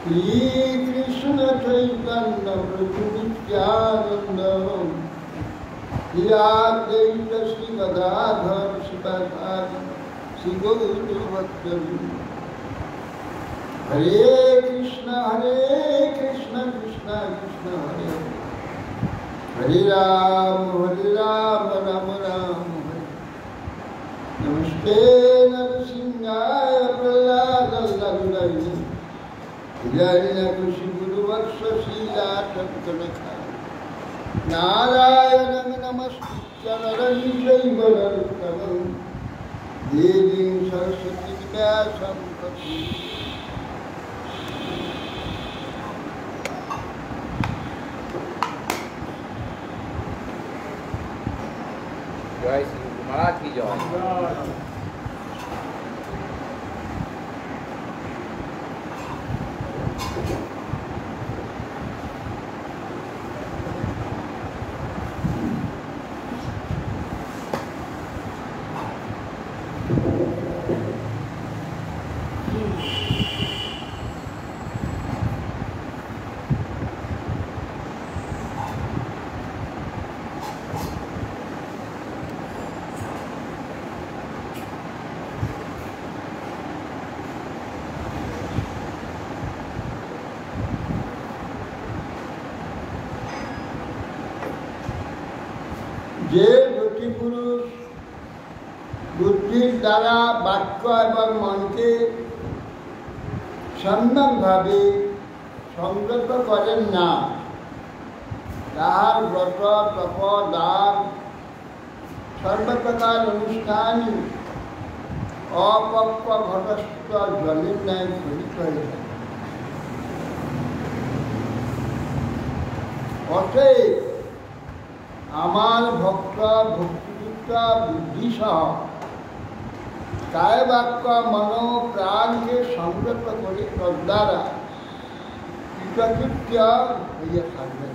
Krishna Chaitanya Prabhu Nityananda Advaita Sri Gadadhar Sivasadi Sri Gaura Bhaktavrinda Hare Krishna Krishna Krishna Hare Hare Ram Ram Ram Hare Namaste Narasimhaya Prahlada Laludaya Hidayana Kushi Guru Vaksha Sila Tattanakha Narayanam Namaskritya Narani Jaiva Narottamam Devim Saraswati Vyasam Tato जय श्री गुरु महाराज की जय। যে দুটি পুরুষ বুদ্ধির দ্বারা বাক্য এবং মনকে সম্যকভাবে সংযত করেন না, তাহার ব্রত তপ দান সর্বপ্রকার অনুষ্ঠান অপক্ব ঘটস্থ জলের ন্যায় ঘটিত হয়ে থাকে। অতএব আমার ভক্ত ভক্তিযুক্ত বুদ্ধি সহ কায় বাক্য মন প্রাণকে সংযত করে তদ্বারা কৃতকৃত্য হইয়া থাকবেন।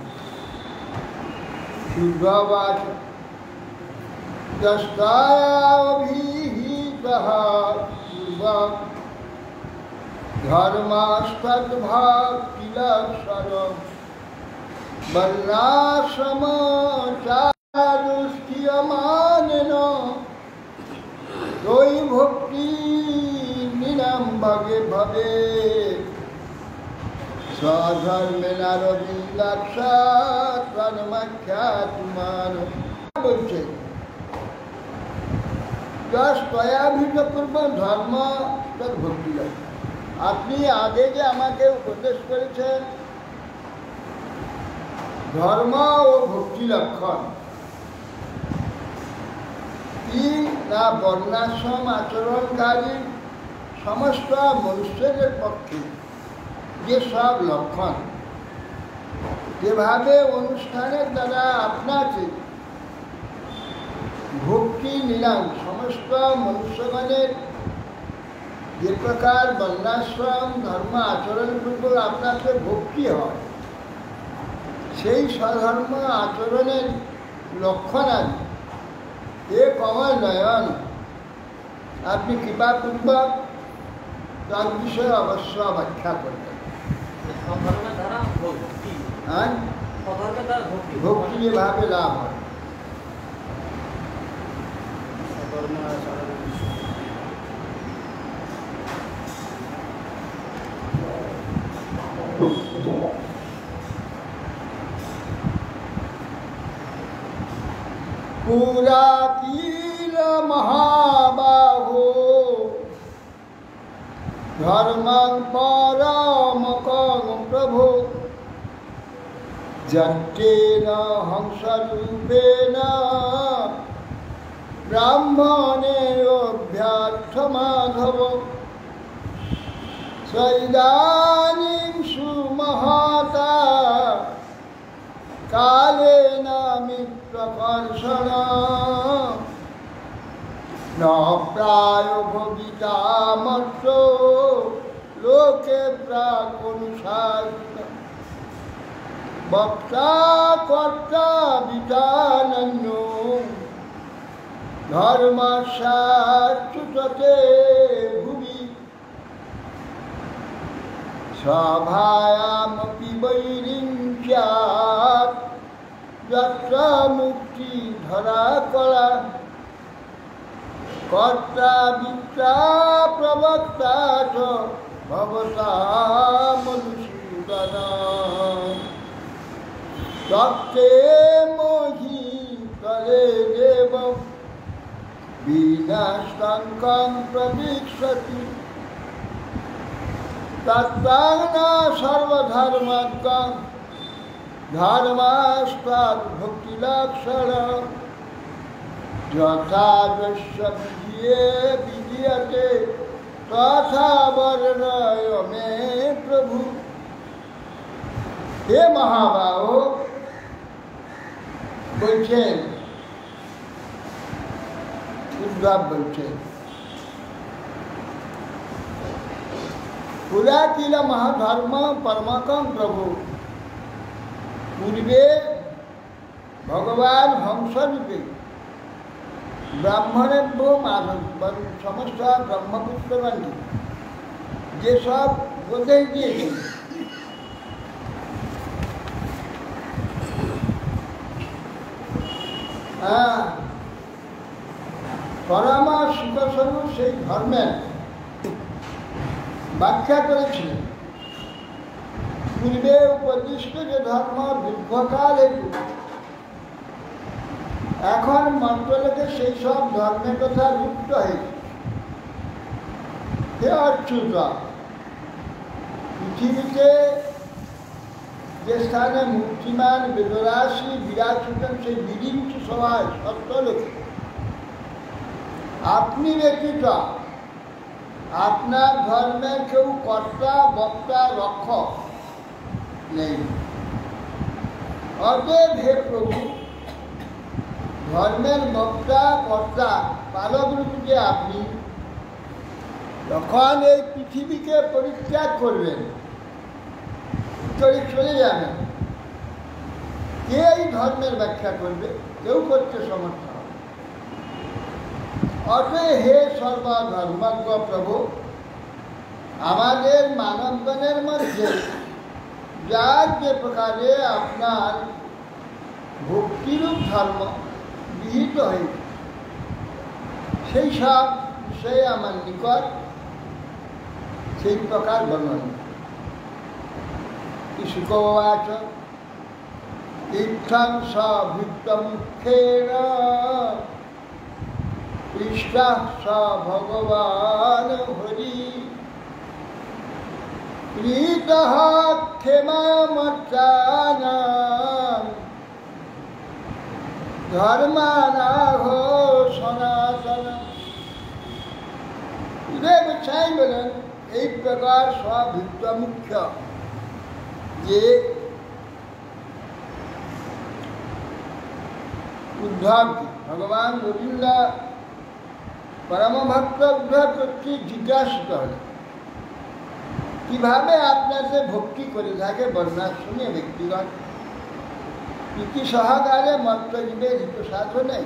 শুদ্ধবাচ দস্তাভিহিতঃ পূর্বং ধর্মাস্তদ্ভক্তিলক্ষণম বর্ণাশ্রমচারুষ্ঠিয়মানেন দৈ ভক্তি নিরাম ভগে ভবে স্বধর্মেনারবিন্দাক্ষাত্মাখ্যাতুমান বলছে স্তয়াভিত পূর্ব ধর্ম তদ ভক্তি। আপনি আগে যে আমাকে উপদেশ করেছেন ধর্ম ও ভক্তি লক্ষণ কি না, বর্ণাশ্রম আচরণকারী সমস্ত মনুষ্যদের পক্ষে যে সব লক্ষণ, যেভাবে অনুষ্ঠানের দ্বারা আপনাকে ভক্তি নিলাম, সমস্ত মনুষ্যগণের যে প্রকার বর্ণাশ্রম ধর্ম আচরণপূর্বক আপনাকে ভক্তি হয়, সেই স্বধর্ম আচরণের লক্ষণাদি এ কমল নয়ন আপনি কৃপাপূর্বক তার বিষয়ে অবশ্য ব্যাখ্যা করবেন। হ্যাঁ, ভক্তি যেভাবে লাভ হয় পুরাকিল মহাবাহো ধর্মং পরমকং প্রভু যত্তেন হংসরূপেণ ব্রাহ্মণে অভ্যর্থ মাধব সৈদানিং সুমহতা কালেন মিত্রকর্ষণ ন প্রায় ভবিতামত্র লোকে প্রাকনুসারিত বক্তা কর্তা বিতানন্য ধর্মসাচ্যুততে ভুবি সভায়ামপি বৈরিঞ্চাৎ যত্র মুক্তি ধরা কলা কর্তা বিত্রা প্রবক্তা চ ভবতা মধুসূদন তত্তে মোহি তরে দেব বিনাশঙ্কং প্রদীক্ষতি তত্ত্বাংনা সর্বধর্মজ্ঞং ধর্মাস্তাদ ভক্তিলক্ষণ যথা যস্য বিধিয়ে বিধীয়তে তথা বর্ণয় মে প্রভু। হে মহাবাহু বলছেন, উদ্ধব বলছেন, পুরা কিল মহাধর্ম পরমাকম প্রভু। পূর্বে ভগবান হংসরূপে ব্রাহ্মণেভ্য সমস্ত ব্রহ্মপুত্রগণকে যেসব উপদেশ দিয়েছেন, পরমা সুখস্বরূপ সেই ধর্মের ব্যাখ্যা করেছিলেন। পূর্বে উপদিষ্ট যে ধর্ম দীর্ঘকাল হেতু, এখন মন্ত্রলোকে সেই সব ধর্মের কথা লুপ্ত হয়েছে। হে অচ্যুত, পৃথিবীতে যে স্থানে মূর্তিমান বেদরাশি বিরাজতেন সেই বিরিঞ্চ সভায় সত্যলোকে আপনি ব্যতীত আপনার ধর্মের কেউ কর্তা বক্তা রক্ষক নেই। অতএব হে প্রভু, ধর্মের বক্তা কর্তা পালক রূপে যে আপনি যখন এই পৃথিবীকে পরিত্যাগ করবেন, চলে যাবেন, কে এই ধর্মের ব্যাখ্যা করবে? কেউ করতে সমর্থ হবে। অতএব হে সর্বধর্মজ্ঞ প্রভু, আমাদের মানবগণের মধ্যে যার যে প্রকারে আপনার ভক্তিরূপ ধর্ম বিহিত হয়েছে, সেই সব বিষয়ে আমার নিকট সেই প্রকার বর্ণনা। শুকোবাচ ইত্থং সভৃত্তমুখেন পৃষ্ঠঃ স ভগবান হরি প্রীতঃ ক্ষেমামর্চানাং ধর্মানাহ সনাতন। উদয় গোস্বামী বলেন, এই প্রকার সভৃত্ত মুখ্য যে উদ্ধব, ভগবান গোবিন্দ পরমভক্ত উদ্ধব কর্তৃক জিজ্ঞাসিত হলেন, কিভাবে আপনাদের ভক্তি করে থাকে বর্ণাশ্রমীয় ব্যক্তিগণ প্রীতি সহকারে মত্তজীবের হিত সাধনে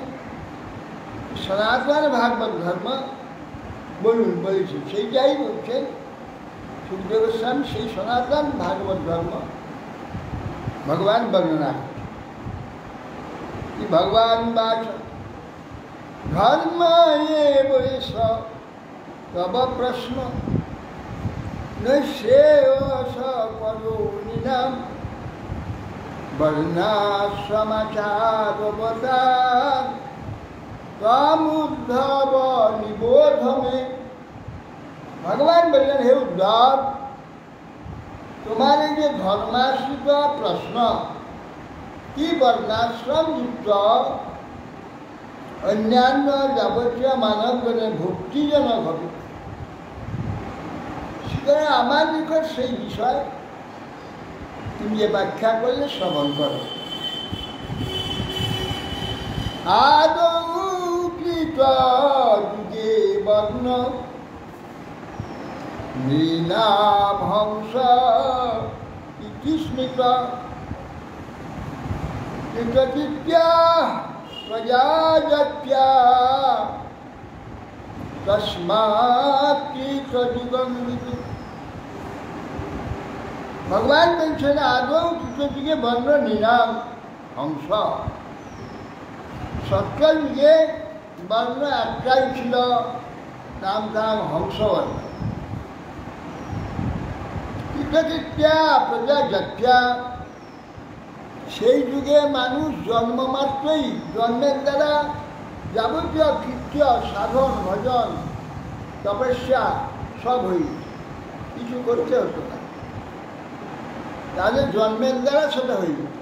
সনাতন ভাগবত ধর্ম বলুন বলেছেন। সেইটাই বলছেন সুখদেব গোস্বামী, সেই সনাতন ভাগবত ধর্ম ভগবান বর্ণনা কি ভগবান বাচ ধর্ম এ বৈশ তব প্রশ্ন নৈশ্রেয়স করুণিনাম বর্ণাশ্রমাচারবতার তমুদ্ধব নিবোধমে। ভগবান বললেন, হে উদ্ধব, তোমার এই যে ধর্মাশ্রিত প্রশ্ন, কি বর্ণাশ্রম যুক্ত অন্যান্য যাবতীয় মানবগণের ভক্তিজনক হবে সুতরাং আমার নিকট সেই বিষয় তুমি যে ব্যাখ্যা করলে শ্রবণ করো। আদৌ কৃত যুগে বর্ণ নৃণাম হংস ইতি স্মৃত কৃতকৃত্যা প্রজাজাত্যা তস্মাৎ কৃতযুগং বিদু। ভগবান বলছেন আদৌ কৃতযুগে বর্ণ নৃণাম হংস। সত্যযুগে বর্ণ একটাই ছিল, নাম তাম হংসবর্ণ। কৃতকৃত্যা প্রজাজাত্যা, সেই যুগে মানুষ জন্মমাত্রই জন্মের দ্বারা যাবতীয় কৃত্য সাধন ভজন তপস্যা সব হয়ে কিছু করতে হতো না, তাদের জন্মের দ্বারা সেটা হয়ে যেত।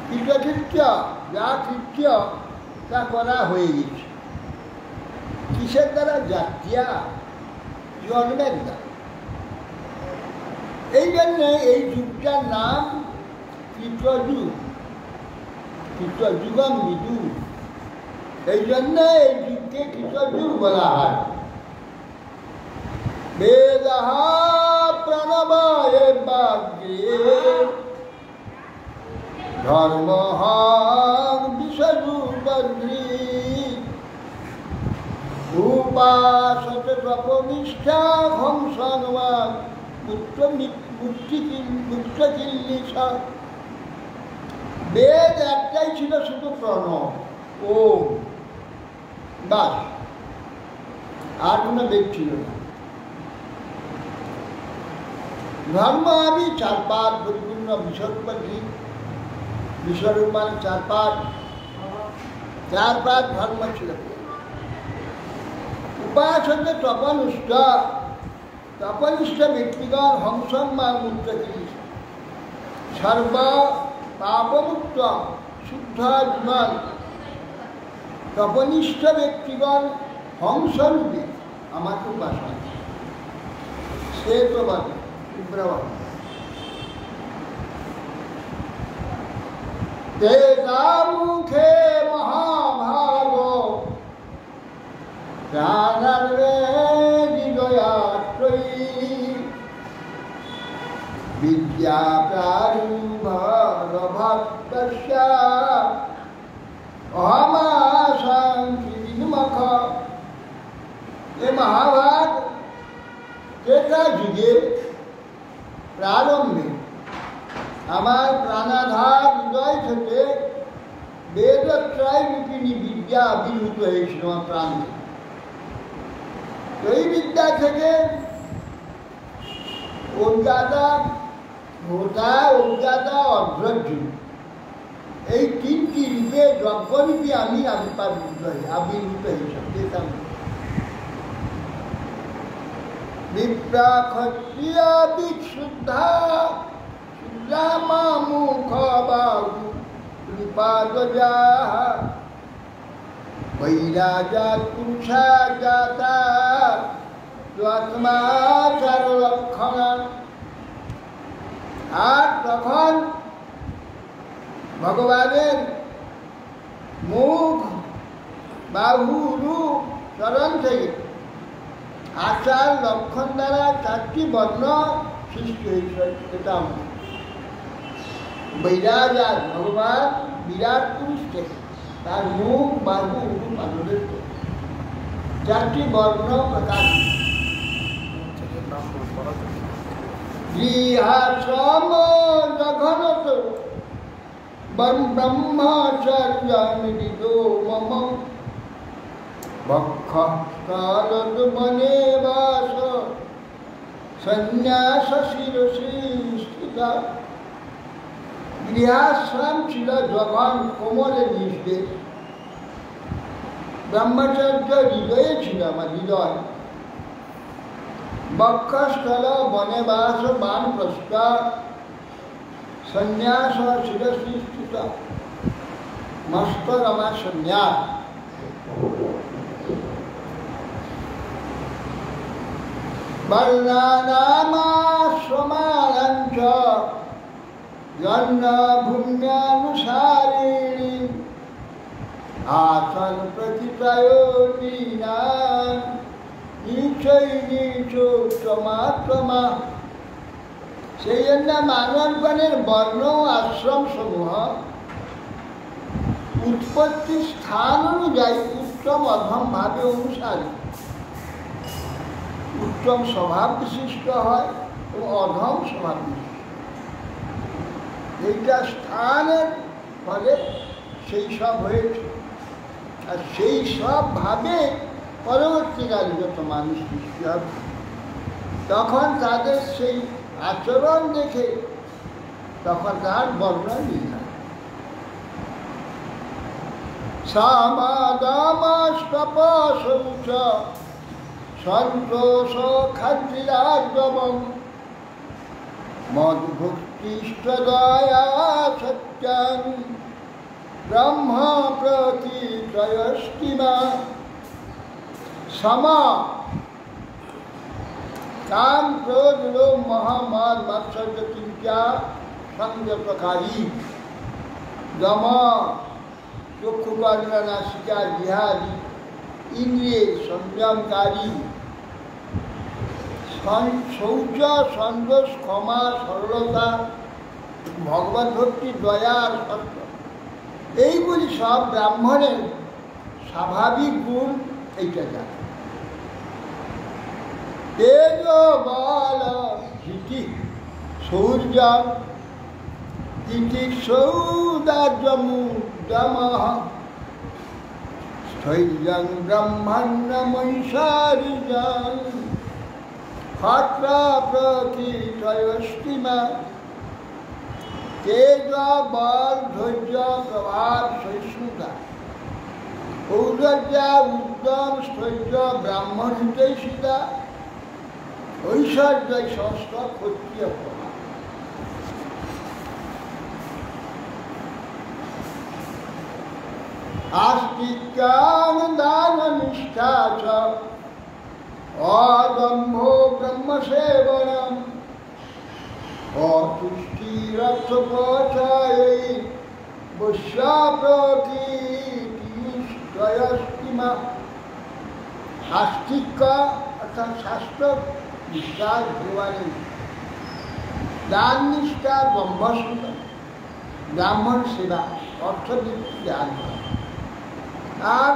কৃতকৃত্য যা কৃত্য তা করা হয়ে গেছে। কিসের দ্বারা? জাতিয়া, জন্মের দ্বারা। এই জন্যে এই যুগটার নাম কৃতযুগ, কৃতযুগম বিদু। এই জন্য এই যুগকে কৃতযুগ বলা হয়। বেদঃ প্রণবায় বাগ্যে ধর্মঃ বিশ্বযুগদ্রি উপাসতে তপনিষ্ঠা হংসনবাদ মুক্তকিল্লিশা। বেদ একটাই ছিল, শুধু প্রণব, ওম, বাস, আর কোনো বেদ ছিল না। ধর্ম আমি চার পাঠ পরিপূর্ণ বিশ্বরূপী, বিশ্বরূপ মানে চার পাঠ ধর্ম ছিল। উপাসতে তপনিষ্ঠ ব্যক্তিগণ হংসম মা মুক্তকিল্লিশ। সর্ব পাপমুক্ত শুদ্ধ জীবন তপনিষ্ঠ ব্যক্তিগণ হংসরূপে আমাকে উপাসনা। সে তো বাদ মুখে মহাভাগ বিদ্যা প্রারুভক্তস্যা অহমাশাঙ্কিমুখ। এ মহাভাগ ত্রেতা যুগে প্রারম্ভে আমার প্রাণাধার হৃদয় থেকে বেদত্রয় রূপিণী বিদ্যা আবির্ভূত হয়েছিল আমার প্রাণ। এই বিদ্যা থেকে অজ্ঞাতা, হোতা, অজ্ঞাতা, অধৈর্য, এই তিনটি রূপে যজ্ঞরূপে আমি আবির্ভূত হয়েছিলাম। বিপ্রা ক্ষত্রিয়া বিশুদ্ধা মুখ বাহু কৃপাদজা বৈরাজা পুরুষা জাতা আত্মাচার লক্ষণা। আর তখন ভগবানের মুখ, বাহু, রূপ, চরণ থেকে আচার লক্ষণ দ্বারা চারটি বর্ণ সৃষ্টি হয়েছিল। এটা বৈরাজার ভগবান বিরাট পুরুষ থেকে তার মুখ, বাহু, রূপ, আনন্দের চারটি বর্ণ প্রকাশ। গৃহাশ্রম জঘনত ব্রহ্মচর্যানিদিদো মম বক্ষস্থলত বনে বাস সন্ন্যাস শিরসি স্থিতা। গৃহাশ্রম ছিল যখন কোমরে নিষ্ঠে, ব্রহ্মচর্য হৃদয়ে ছিল আমার হৃদয়। বক্ষস্থল বনে বাস বানপ্রস্থ সন্ন্যাস শিরসি স্থিত। মস্তক আমার সন্ন্যাস। বর্ণানামাশ্রমাণঞ্চ জন্মভূম্যানুসারিণী আসন প্রতিপ্রায়োগীনা নিচৈ নিচোত্তমাত্মা। সেই জন্য মানবগণের বর্ণ আশ্রম সমূহ উৎপত্তি স্থান অনুযায়ী উত্তম অধম ভাবে অনুসারী। উত্তম স্বভাব বিশিষ্ট হয় এবং অধম স্বভাব বিশিষ্ট। এইটা স্থানের ফলে সেই সব হয়েছে। আর সেই সব ভাবে পরবর্তীকালে যত মানুষ সৃষ্টি হবে তখন তাদের সেই আচরণ দেখে তখন তার বর্ণ নির্ধারণ। সামাদামাস্তপসৌচ সন্তোষ খাদ্যরাজ্যবং মদ্ভুক্তিষ্টদয়া সত্যাং ব্রহ্ম প্রতিদ্বয়স্তিমা। সমা কাম ক্রোধ লোভ মহামাদ মাৎসর্য চিন্তা সংযতকারী। দম চক্ষু কর্ণ নাসিকা জিহাদি ইন্দ্রিয়ের সংযমকারী। শৌচ সন্তোষ ক্ষমা সরলতা ভগবত ভক্তি দয়া সত্য এইগুলি সব ব্রাহ্মণের স্বাভাবিক গুণ। এইটা জানে। তেজ বল ধৃতি শৌর্য তিতিক্ষৌদার্যমুদ্যমঃ স্থৈর্যং ব্রহ্মণ্যমৈশ্বর্যং ক্ষত্র প্রকৃতয়স্তিমা। তেজ বল ধৈর্য প্রভাব সহিষ্ণুতা ঔদার্য উদ্যম স্থৈর্য ব্রাহ্মণ হিতৈষিতা ঐশ্বর্য সমস্ত ক্ষত্রিয় প্রভাব। আস্তিক্যাং দাননিষ্ঠা চ অদম্ভ ব্রহ্মসেবনম অতুষ্টিরর্থপচয়ৈ বৈশ্যপ্রকৃতিস্তয়স্তিমা। আস্তিক্য অর্থাৎ শাস্ত্র নিষ্ঠার ভগবানের দান নিষ্ঠা ব্রহ্মসেবা ব্রাহ্মণ সেবা অর্থবৃত্তি দান করা আর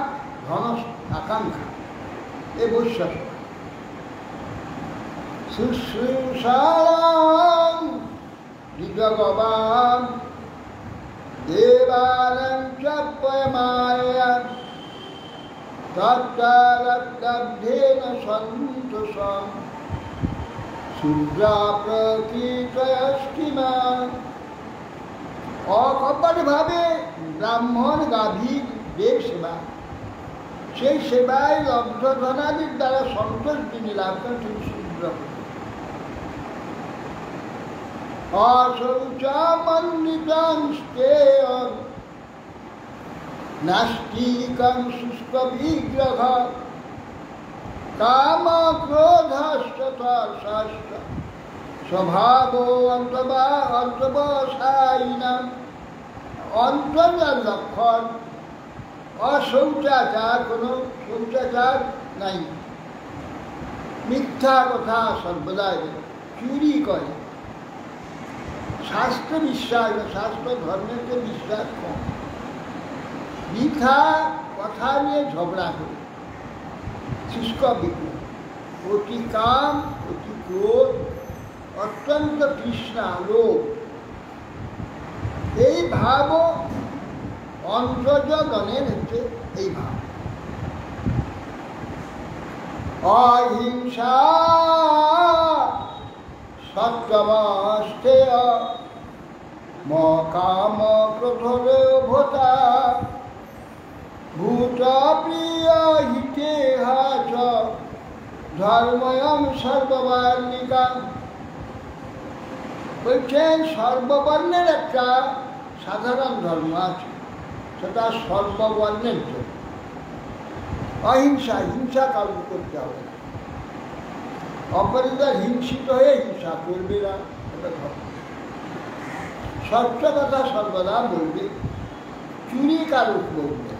ধন আকাঙ্ক্ষা এ বৈশ্য শুশ্রূষাং বিগবান দেবানাং চ পয়মায়া তত্তরদ্দব্ধেন সন্তোষং শূদ্রা প্রকৃতয়স্তিমা। অকপটভাবে ব্রাহ্মণ গাভীর দেব সেবা সেই সেবায় লব্ধ ধনাদির দ্বারা সন্তোষ তিনি লাভ করেন তিনি শূদ্র। অশৌচমন্বিতং স্তেয়ং নাস্তিকং শুষ্ক বিগ্রহ কাম ক্রোধস্তথা স্বভাব অন্তবসায়িনাম। অন্তর্যার লক্ষণ অশৌচাচার, কোনো শৌচাচার নাই, মিথ্যা কথা সর্বদাই চুরি করে, শাস্ত্র বিশ্বাস শাস্ত্র ধর্মেরকে বিশ্বাস কম, মিথ্যা কথা নিয়ে ঝগড়া করে, শুষ্ক বিগ্রহ, অতি কাম অতি ক্রোধ, অত্যন্ত তৃষ্ণা লোভ, এই ভাবও অন্তর্জগণের হচ্ছে এই ভাব। অহিংসা সত্যমস্তেয় মকাম ক্রোধোভতা ভূত প্রিয় হিতেহা চ ধর্ময়ং সর্ববর্ণিকা। বলছেন সর্ববর্ণের একটা সাধারণ ধর্ম আছে, সেটা সর্ববর্ণের জন্য। অহিংসা, হিংসা কাউকে করতে হবে না। অপরাধ হিংসিত হয়ে হিংসা করবে না, সত্য কথা সর্বদা বলবে, চুরি কারো বলবে,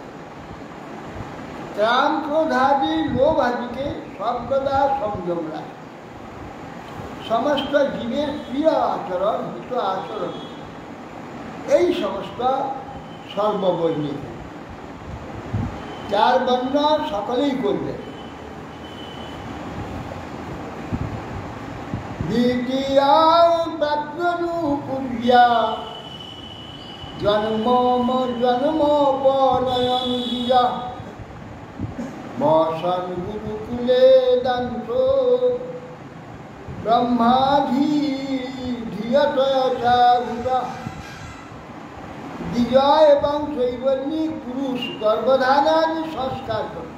কাম ক্রোধাদি লোভ আদিকে সর্বদা সংযম রাখে, সমস্ত জীবের প্রিয় আচরণ হিত আচরণ এই সমস্ত সর্ববর্ণিক, যার বর্ণ সকলেই করবে। দ্বিতীয়া প্রাপ্তনুপুর্যা জন্ম পনয়ন দিয়া বসন গুরুকুলে দন্ত ব্রহ্মাধিয়তয়া বিজয় এবং শৈবর্ণিক পুরুষ গর্ভধানাদি সংস্কার করে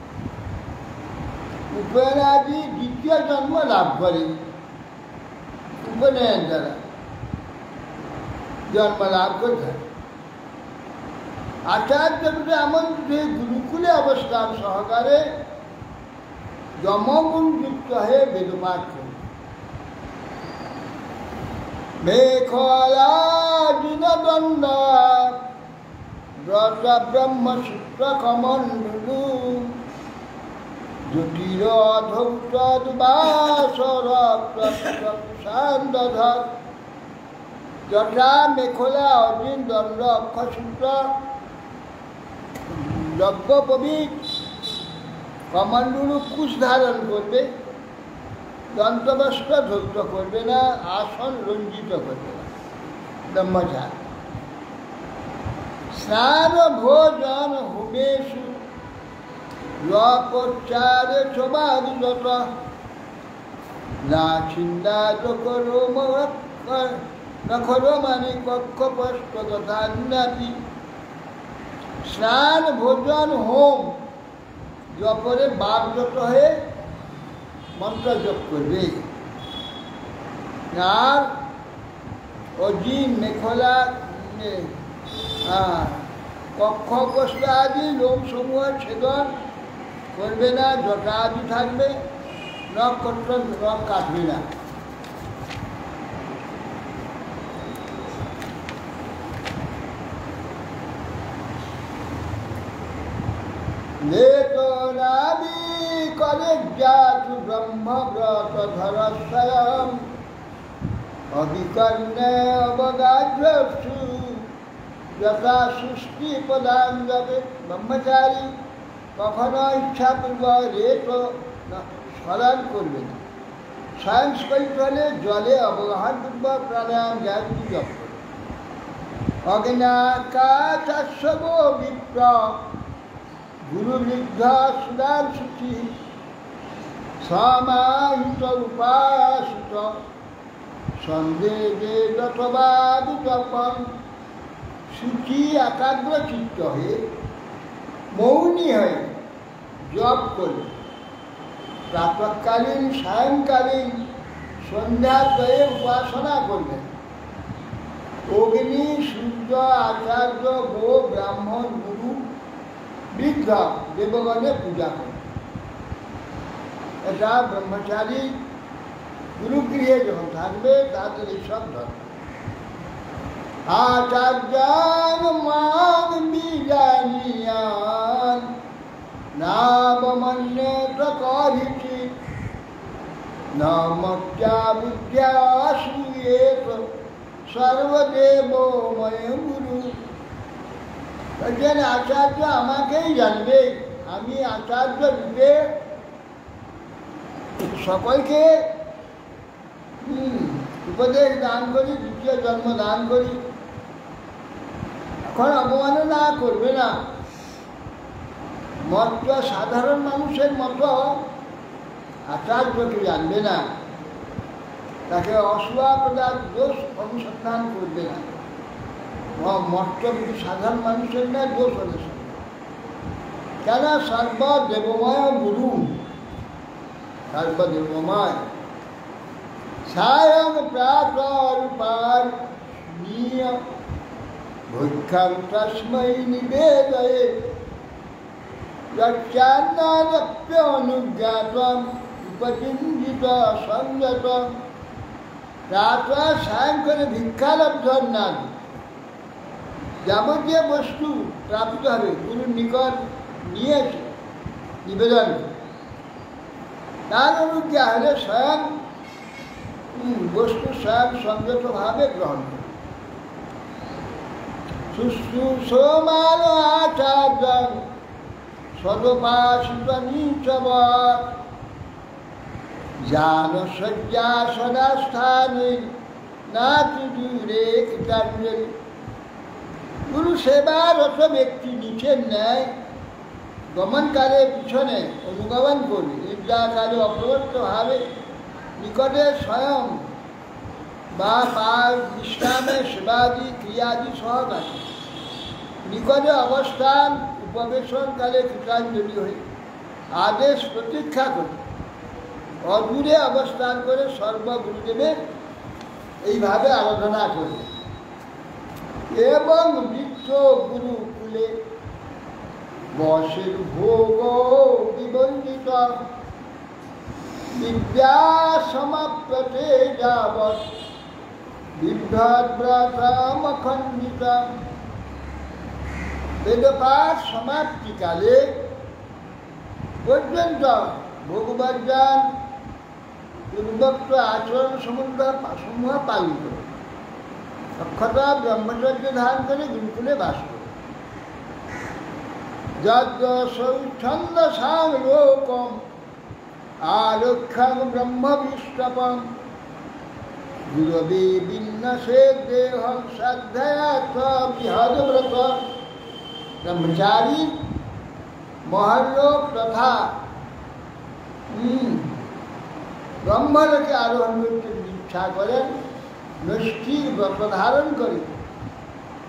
উপনয়নাদি দ্বিতীয় জন্ম লাভ করে, উপনয়ন দ্বারা জন্ম লাভ করে থাকে। আচার্য এমন যে গুরুকুলে অবস্থান সহকারে যমগুণ যুক্ত হয়ে বেদপাঠ করে, মেখলা দীনদণ্ড ব্রত ব্রহ্মসূত্র কমণ্ডলু জ্যোতির অধৌত বাসর সান্দধর যথা মেখলা অর্জুন দণ্ড অক্ষসূত্র যজ্ঞপবিত কমণ্ডলু কুশ ধারণ করবে, দন্তবস্ত্র ধৌত করবে না, আসন রঞ্জিত করবে না, ব্রহ্মচারী। স্নান ভোজন হোমেশু লোপোচ্চারে সমাধিগত না ছিন্দা নখরো মানে কক্ষপস্পদান্নাতি। স্নান ভোজন হোম জপরে বাগযত হয়ে মন্ত্র জপ করবে, আর অজিন মেখলা কক্ষপস্ত আদি লোমসমূহ ছেদন করবে না, জটা আদি থাকবে, নখ কাটবে না। লেতনাদি করে জাতু ব্রহ্মব্রত ধরস্বয়ং অবিকর্ণে অবগাহ্যসু যথা সৃষ্টি প্রদান যাবে। ব্রহ্মচারী কখনো ইচ্ছাপূর্বক রেত স্মরণ করবে না, সায়েন্স করতে হলে জলে অবগাহনপূর্বক প্রাণায়াম জ্ঞানটি জপ করবে। অজ্ঞাকাশস্ব বিপ্র গুরুবৃদ্ধ সুদান সূচি সমাহিত উপাসিত সন্দেহে যতবাদ জপন সূচি একাগ্র চিত্ত হয়ে মৌনী হয়ে জপ করবে। প্রাতঃকালীন সায়ংকালীন সন্ধ্যাদ্বয়ে উপাসনা করবেন। অগ্নি সূর্য আচার্য গো ব্রাহ্মণ গুরু বৃদ্ধ দেবগণে পূজা করে। এটা ব্রহ্মচারী গুরুগৃহে যখন থাকবে তাদের এইসব ধর্ম। আচার্যান মান বিজানিয়ান নাবমন্যেত করিচি নমত্যা বুদ্ধ্যা অসূয়েত সর্বদেবময় গুরু। আচার্য আমাকেই জানবে, আমি আচার্য রূপে সকলকে উপদেশ দান করি, দ্বিতীয় জন্ম দান করি। এখন অবমাননা করবে না, মত সাধারণ মানুষের মতো আচার্যকে জানবে না, তাকে অসুয়াপদার দোষ অনুসন্ধান করবে না। মত সাধারণ মানুষের না, দোষ অনুসন্ধান। কেন? সর্বদেবময় গুরু, সর্বদেবময় সায়ং প্রাতরূপার নিয়ম ভৈক্ষাং তস্मै নিবেদয়ে যচ্ছান্নাদপ্য অনুজ্ঞাতম উপচিন্দ্য বিবঞ্জিত সংযত প্রাতঃ সায়ং করে ভিক্ষালব্ধর নাম যাবতীয় বস্তু প্রাপ্ত হবে গুরুর নিকট নিয়ে এসে নিবেদন তার অনুজ্ঞা হলে স্বয়ং বস্তু স্বয়ং সংযতভাবে গ্রহণ করে শুশ্রূষমান আচার্য সদোপাসিত নিচবৎ জান শয্যা সদা স্থানে নাতি দূরে কৃতাঞ্জলি গুরু সেবারত ব্যক্তি নিচের ন্যায় গমনকালে পিছনে অনুগমন করি নিদ্রাকালে অপ্রবর্তভাবে নিকটে স্বয়ং বা পার বিশ্রামে সেবাদি ক্রিয়াদি সহকারী নিকটে অবস্থান উপবেশনকালে কৃতাঞ্জলি হয়ে আদেশ প্রতীক্ষা করে অদূরে অবস্থান করে সর্বগুরুদেবের এইভাবে আরাধনা করে এবং বৃক্ষ গুরুকুলে বসের ভোগ বিবঞ্জিত বিদ্যা সমাপ্ততে যাবৎ বিভ্রাতমখণ্ডিত বেদপাঠ সমাপ্তিকালে পর্যন্ত ভোগবজ্ঞান পূর্বোক্ত আচরণ সমূহ পালিত অক্ষতা ব্রহ্মচর্য ধারণ করে গুরুকুলে বাস করে যদ্ছন্দ সাংলোকম আরক্ষং ব্রহ্মবিষ্টপম গুরবে বিন্যাসে দেহং শ্রদ্ধয়া বৃহদ্ব্রত ব্রহ্মচারী মহল্লোক তথা ব্রহ্মলোকে আরোহণ করতে ইচ্ছা করেন নৈষ্ঠিক ব্রত ধারণ করে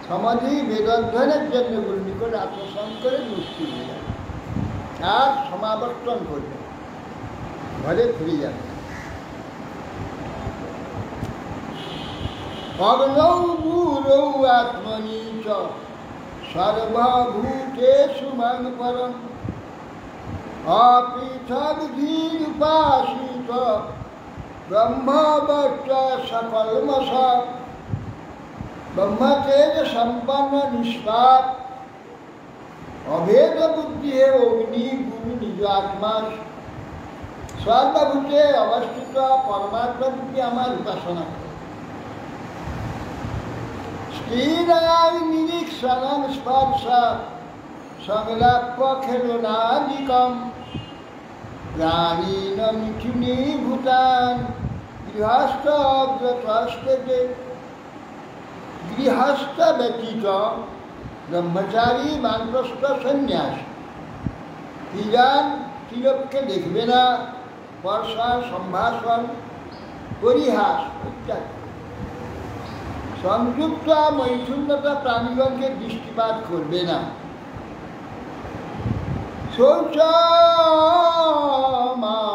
সমাধি বেদধ্বনের জন্য গুরু নিকট আত্মসম করে মুক্তি হয়ে যাবে আর সমাবর্তন করবে ঘরে ফিরে যাবে অগ্নৌ গুরৌ আত্মনি চ সর্বভূতেষু মাং পরম অপৃথক ধীরুপাসিত ব্রহ্মবর্চ সকলমস ব্রহ্মতেজ সম্পন্ন নিষ্পাপ অভেদ বুদ্ধি হে অগ্নি গুরু নিজ আত্মা সর্বভূতে অবস্থিত পরমাত্মা বুদ্ধি আমার উপাসনা স্থিরায় নিরীক্ষণং স্পর্শ সংলাপ্য খেলনাদিকম প্রাণীন মিথুনী ভূতান গৃহস্থ অগ্রতস্তে গৃহস্থ ব্যতীত ব্রহ্মচারী বানপ্রস্থ সন্ন্যাস তিরান তিলককে দেখবে না বর্ষা সম্ভাষণ পরিহাস ইত্যাদি সংযুক্ত মৈথুন্যতা প্রাণীগণকে দৃষ্টিপাত করবে না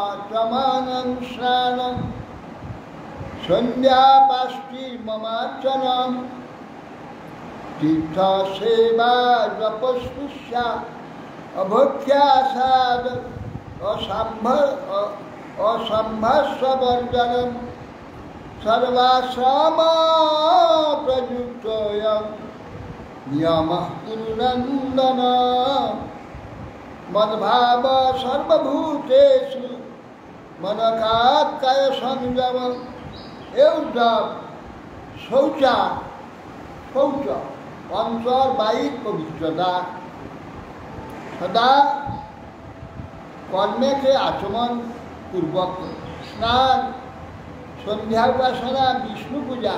শৌচমাচমানং স্নানং সন্ধ্যা পাষ্টির মমার্চনম তীর্থ সেবা জপস্পৃশ্যা অভক্ষ্যাসাদ অসম্ভাস্যবর্জনম সর্বাশ্রম প্রযুক্ত নিয়ম কুরুনন্দন মদ্ভাব সর্বভূতেষু মনকাৎকায় সংযম এউদ্যব শৌচ অন্তর বায়ির পবিত্রতা সদা কর্মেকে আচমন পূর্বক স্নান সন্ধ্যা উপাসনা বিষ্ণু পূজা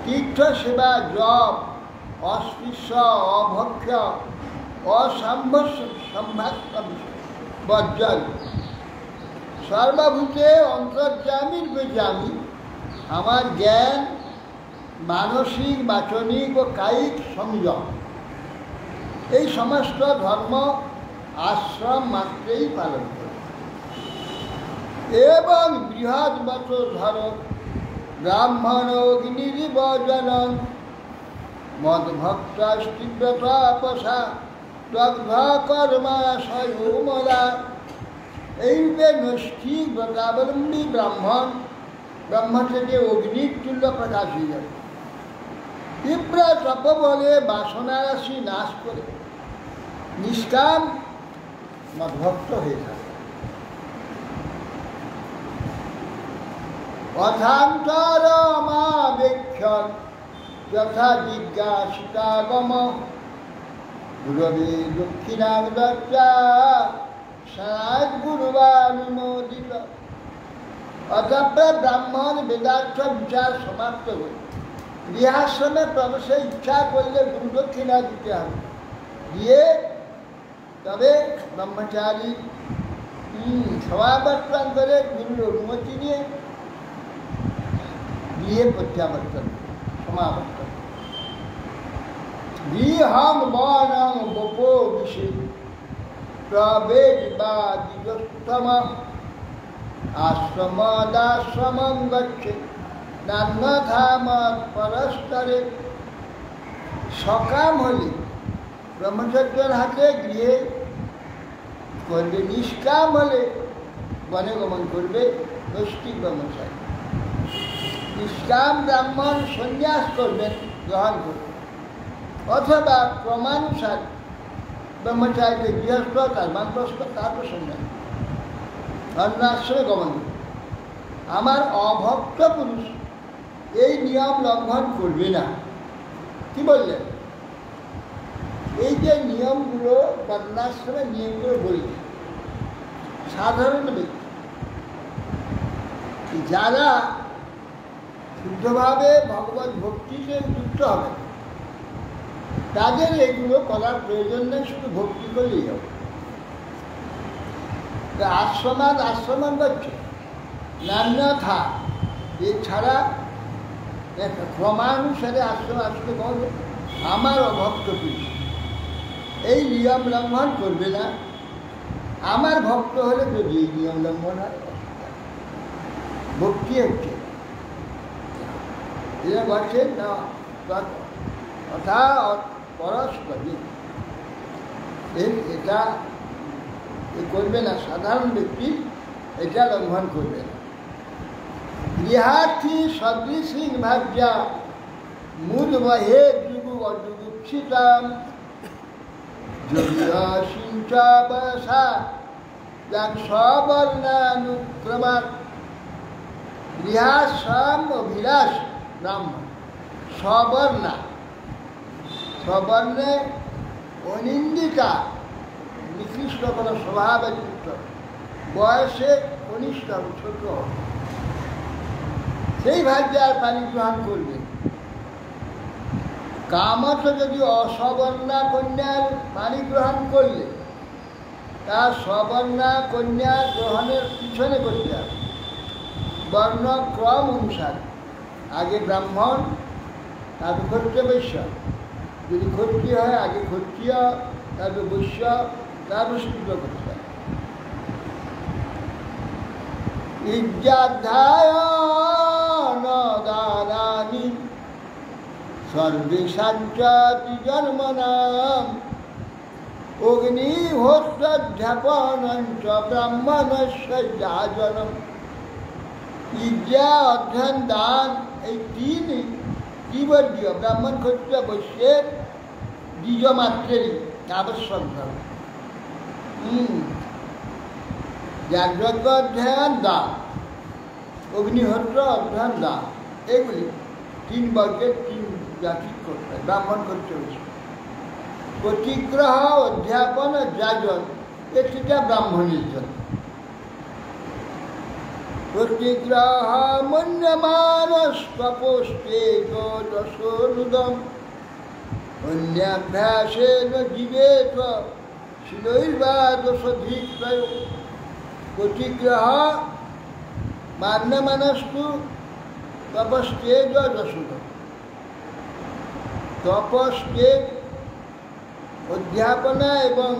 তীর্থ সেবা জপ অস্পৃশ্য অভক্ষ্য বর্জন সর্বভূতে অন্তর্যামীর বেজামি আমার জ্ঞান মানসিক বাচনিক ও কায়িক সংযম এই সমস্ত ধর্ম আশ্রম মাত্রেই পালন করে এবং বৃহৎ মত ধর ব্রাহ্মণ অগ্নির্বজনং মদ্ভক্তাস্তিব্রতাপসা দগ্ধ কর্মাশয়োমলা এইরূপে নৈষ্ঠিক ব্রতাবলম্বী ব্রাহ্মণ ব্রহ্ম থেকে অগ্নির তুল্য প্রকাশ হয়ে যাবে। তীব্র তপ বলে বাসনারাশি নাশ করে নিষ্কাম মদ্ভক্ত হয়ে থাকে। অথান্তরমাবেক্ষণ যথা জিজ্ঞাসিতাগম গুরবে দক্ষিণাগদচ্চা সনাত গুরুবানুমোদিত। অতঃপর ব্রাহ্মণ বেদার্থ বিচার সমাপ্ত করে গৃহাশ্রমে প্রবেশে ইচ্ছা করলে গুরু দক্ষিণা দিতে হবে, দিয়ে তবে ব্রহ্মচারী সমাবর্তন করে গুরুর অনুমতি নিয়ে গৃহে প্রত্যাবর্তন সমাবর্তন। গৃহং বনং বপো বিশে প্রবেদ বা দ্বিজোত্তম আশ্রমদাশ্রমং গচ্ছে নান্যধামৎ পরস্তরে। সকাম হলে ব্রহ্মচর্যের হাতে গৃহে করবে, নিষ্কাম হলে বনে গমন করবে নৈষ্ঠিক ব্রহ্মচারী। নিষ্কাম ব্রাহ্মণ সন্ন্যাস করবেন, গ্রহণ করবেন, অথবা ক্রমানুসার ব্রহ্মচারীকে গৃহস্থ তার বানপ্রস্থ তারপর সন্ন্যাস অন্য আশ্রমে গমন করবে। আমার অভক্ত পুরুষ এই নিয়ম লঙ্ঘন করবে না। কি বললেন? এই যে নিয়মগুলো বর্ণাশ্রমের নিয়মগুলো বলছে, সাধারণ ব্যক্তি যারা শুদ্ধভাবে ভগবত ভক্তিতে যুক্ত হবে তাদের এগুলো করার প্রয়োজন নেই, শুধু ভক্তি করলেই হবে। আশ্রমান হচ্ছে নান্যথা, এছাড়া ক্রমানুসারে আশ্রম আসতে বলবে আমার অভক্ত পুরুষ এই নিয়ম লঙ্ঘন করবে না। আমার ভক্ত হলে যদি এই নিয়ম লঙ্ঘন হয়, ভক্তি হচ্ছে এরা বলছেন না কথা পরস্পরই, এটা করবে না, সাধারণ ব্যক্তি এটা লঙ্ঘন করবে না। গৃহার্থী সদৃশী ভাগ্যা মূল বহে যুগু অযুগুপ্সিতাম যোগিয়া বসা যাক সবর্ণানুক্রমাৎ। গৃহাশ্রম অভিলাষ ব্রাহ্মণ সবর্ণা, সবর্ণে অনিন্দিতা, নিকৃষ্ট কোনো স্বভাবের যুক্ত, বয়সে কনিষ্ঠ ছোট, সেই ভাগ্যার পানি গ্রহণ করবে। কামত যদি অসবর্ণা কন্যার পানি গ্রহণ করলে তার সবর্ণা কন্যা গ্রহণের পিছনে করতে হবে বর্ণক্রম অনুসারে। আগে ব্রাহ্মণ, তারপর ক্ষত্রিয় বৈশ্য, যদি ক্ষত্রিয় হয় আগে ক্ষত্রিয়, তারপর বৈশ্য, তারপর শুদ্ধ করতে হবে। ইজ্জাধ্যায়নদানানি সর্বেষাঞ্চাতি জন্মনাম অগ্নিহোত্রাধ্যাপনঞ্চ ব্রাহ্মণস্য যাজনম। ইজ্জা, অধ্যয়ন, দান, এই তিনই জীবর্গীয় ব্রাহ্মণ ক্ষত্রিয় বৈশ্যের দ্বিজ মাত্রেরই আবশ্যক ধর্ম। যাগযজ্ঞ, অধ্যয়ন, দান, অগ্নিহোত্র, অধ্যয়ন, দান, এগুলি তিন বর্গের তিন জাতি করতে হয় ব্রাহ্মণ ক্ষত্রিয় বৈশ্য। প্রতিগ্রহ, অধ্যাপন, যাজন, এটা ব্রাহ্মণের জন্য। প্রতিগ্রহ মন্যমানস্বপোষ্টে দশোনুদম অন্যাভ্যাসেন জীবেত শিলৈর্বা দোষধিক্রয়। প্রতিগ্রহ মান্যমানস্তু তপস্তেজ দশোদম। তপস্তেজ অধ্যাপনা এবং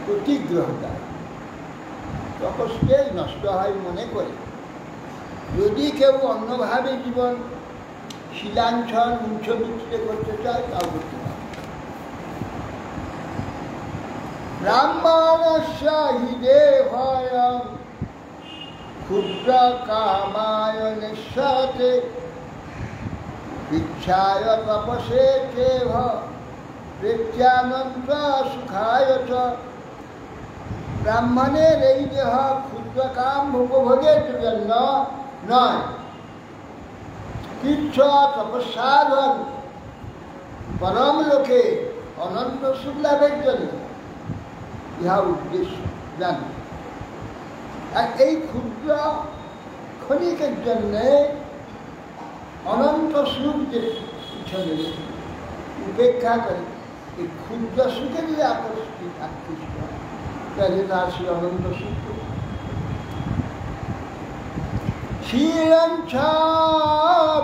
প্রতিগ্রহ দ্বারা তপস্তেজ নষ্ট হয় মনে করে যদি কেউ অন্যভাবে জীবন শিলাঞ্ছন উচ্চবৃত্তিতে করতে চায় তাও করতে পারে। ব্রাহ্মণস্য হি দেহায়ং ক্ষুদ্র কামায় নিঃস্বতে ভিক্ষায় তপসে চেভ প্রেত্যানন্ত সুখায় চ। ব্রাহ্মণের এই দেহ ক্ষুদ্র কাম উপভোগের জন্য নয়, তীর্থ তপস্যাধন পরম লোকে অনন্ত সুখ লাভের জন্য ইহা উদ্দেশ্য জান। আর এই ক্ষুদ্র ক্ষণিকের জন্যে অনন্ত সুখ যে পিছনে উপেক্ষা করে এই ক্ষুদ্র সুখে যদি আকৃষ্ট হয় তাহলে তার সে অনন্ত সুখ। ক্ষীরঞ্চ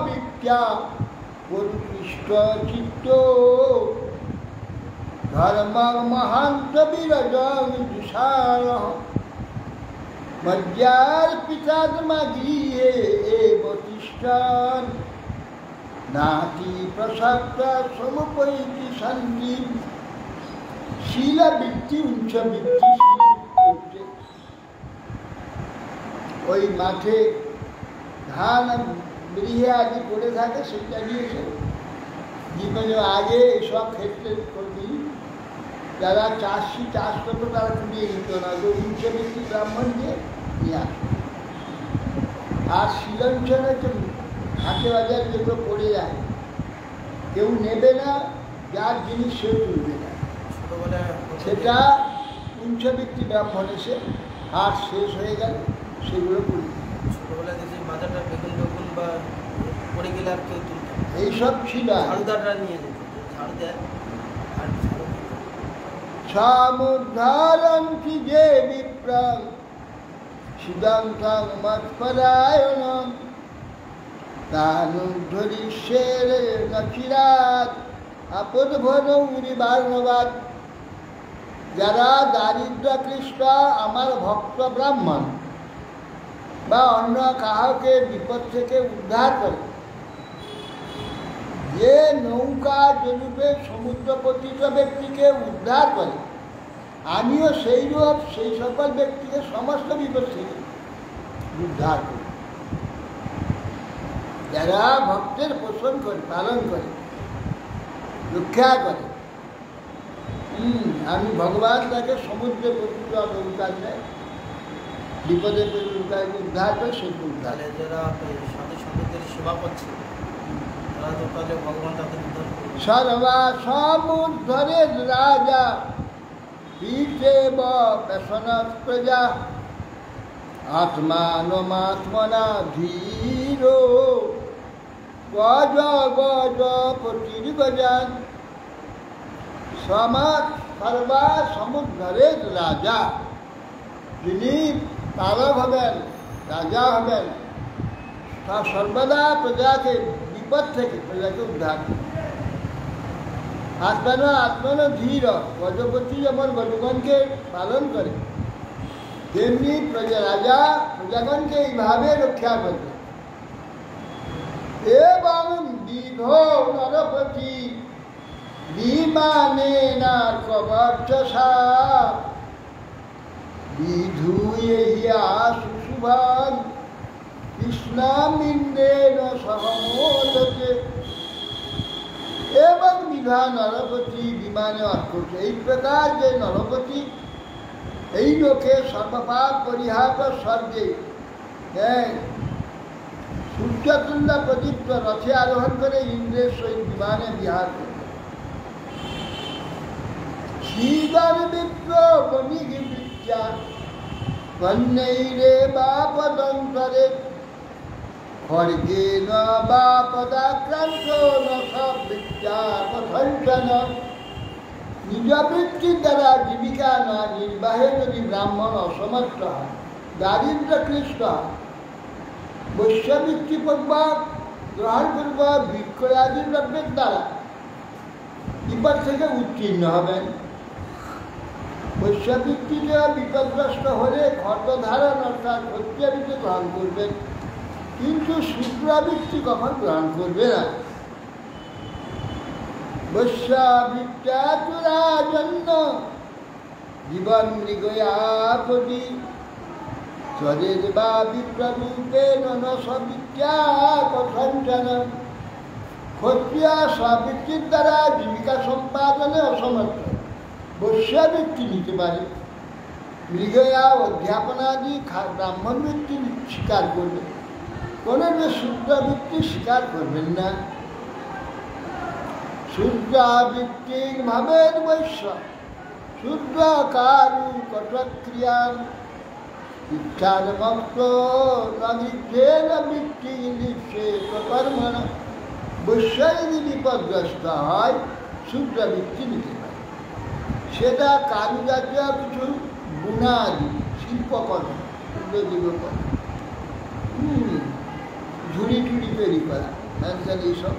বিদ্যা পরিপৃষ্ট চিত্ত ধর্ম মহান্ত বিরজং দুষার মজ্জার্পিতাত্মা গৃহে এব তিষ্ঠন নাতি প্রসক্ত সমুপৈতি শান্তি। শিলা বৃত্তি উচ্চ বৃত্তি ওই মাঠে ধান গৃহে আদি পড়ে থাকে সেটা নিয়েছে জীবনে আগে সব ক্ষেত্রে করবি। যারা চাষি চাষ করতো তারা কুড়িয়ে নিত না, তো উচ্চ ব্যক্তি ব্রাহ্মণকে নিয়ে আসতো। আর শিলঞ্চনে যে হাটে বাজার যেগুলো পড়ে যায় কেউ নেবে না, যার জিনিস সে তুলবে না, সেটা উচ্চ ব্যক্তি ব্রাহ্মণ এসে হাট শেষ হয়ে গেল সেগুলো করি। ছোটবেলায় দেখছি বাজারটা বেগুন টেগুন বা পড়ে গেলে আর কেউ তুলতো এইসব ছিল। ঝাড়ুদাররা নিয়ে যেত, ঝাড়ু দেয় আর সামুদ্ধারন্তি যে বিপ্রাং সিদ্ধান্তাং মৎপরায়ণং তানুদ্ধরিষ্যের নচিরাত আপদভনৌরি বার্ণবাদ। যারা দারিদ্র্যক্লিষ্ট আমার ভক্ত ব্রাহ্মণ বা অন্য কাহাকে বিপদ থেকে উদ্ধার করে, যে নৌকা জরুপে সমুদ্র পতিত ব্যক্তিকে উদ্ধার করে, আমিও সেইরূপ সেই সকল ব্যক্তিকে সমস্ত বিপদ থেকে উদ্ধার করি। যারা ভক্তের পোষণ করে, পালন করে, রক্ষা করে, আমি ভগবান তাকে সমুদ্রে পতিত নৌকা দেয়, বিপদে নৌকায় উদ্ধার করে সেই উদ্ধার। যারা সাধু সন্তদের সেবা করছে সর্বা সমুদ্ধরের রাজা পীঠেব ব্যসন প্রজা আত্মানমাত্মনা ধীর গজ গজ পতির গজান। সর্বা সমুদ্ধরের রাজা, যিনি পালক হবেন, রাজা হবেন, তা সর্বদা প্রজাকে বিপদ থেকে প্রজাকে উদ্ধার করে। আত্মন ধীর, গজপতি যেমন গজগণকে পালন করে তেমনি রাজা প্রজাগণকে এইভাবে রক্ষা করবে। এবং বিধ নরপতি বিমানে না কবর্চসা বিধুয়া সুশুভান কৃষ্ণামিন্দ্রেণ সহমোদতে। এবং বিধা নরপতি বিমানে অর্থ এই প্রকার যে নরপতি এই লোকে সর্বপাপ পরিহাত স্বর্গে সূর্যতুল্য প্রদীপ্ত রথে আরোহণ করে ইন্দ্রের সহিত বিমানে বিহার করে। শ্রীগণ বিপ্র বণিগিবৃত্যা কন্যৈরে বাপদন্তরে খড়গেন বা পদাক্রান্ত ন সব বিদ্যা কথঞ্চন। নিজ বৃত্তির দ্বারা জীবিকা না নির্বাহে যদি ব্রাহ্মণ অসমর্থ হয়, দারিদ্র্যক্লিষ্ট হয়, বৈশ্যবৃত্তিপূর্বক গ্রহণ পূর্বক বিক্রয়াদি দ্রব্যের দ্বারা বিপদ থেকে উত্তীর্ণ হবেন। বৈশ্যবৃত্তিতে বিপদগ্রস্ত হলে খর্বধারণ অর্থাৎ ক্ষত্রিয়বৃত্তি গ্রহণ করবেন, কিন্তু শুক্রবৃত্তি কখন গ্রহণ করবে না। বৈশ্যবৃত্তাতুরাজন্য জীবন মৃগয়াপতি চরের বা বিপ্ররূপে নন সবিদ্যা কথঞ্চন। ক্ষত্রিয় স্ববৃত্তির দ্বারা জীবিকা সম্পাদনে অসমর্থ, বৈশ্যবৃত্তি নিতে পারে। মৃগয়া অধ্যাপনাদি ব্রাহ্মণ বৃত্তি স্বীকার করবে, কোনো শূদ্রবৃত্তি স্বীকার করবেন না। শূদ্রাবৃত্তির ভাবের বৈশ্য শূদ্র কারু কটক্রিয়া ইচ্ছার ভক্ত নৃত্যের বৃত্তি লিপ্সে কর্মণ। বৈশ্য যদি বিপদগ্রস্ত হয় শূদ্রবৃত্তি নিতে পারে, সেটা কারুজাতীয় কিছু বুনাদি শিল্পকর্ম, ক্ষুদ্র ঝুড়ি টুড়ি তৈরি করা, এইসব।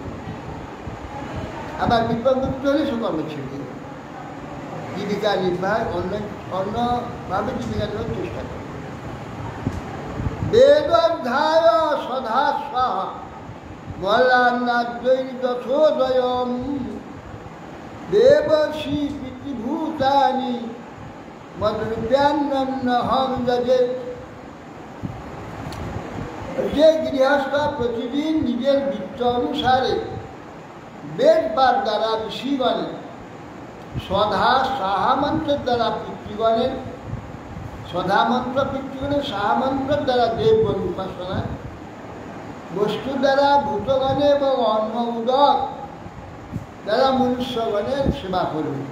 আবার বিপদমুক্ত হলে সকর্ম ছেড়ে দেবে, জীবিকা নির্বাহ অন্যভাবে জীবিকা নেওয়ার চেষ্টা করে। বেদ অধ্যায় সদা স্বাহ মল্লান্নাদ্বৈতোদয়ম দেবর্ষি পিতৃভূতানি মদ্রব্যান্নহং যজে। যে গৃহস্থ প্রতিদিন নিজের বৃত্ত অনুসারে বেদ পাঠ দ্বারা ঋষিগণের, সধা সাহা মন্ত্রের দ্বারা পিতৃগণের, সধা মন্ত্র পিতৃগণের, সাহা মন্ত্রের দ্বারা দেবগণ উপাসনা, বস্তু দ্বারা ভূতগণে এবং অন্ন উদক দ্বারা মনুষ্যগণের সেবা করবে।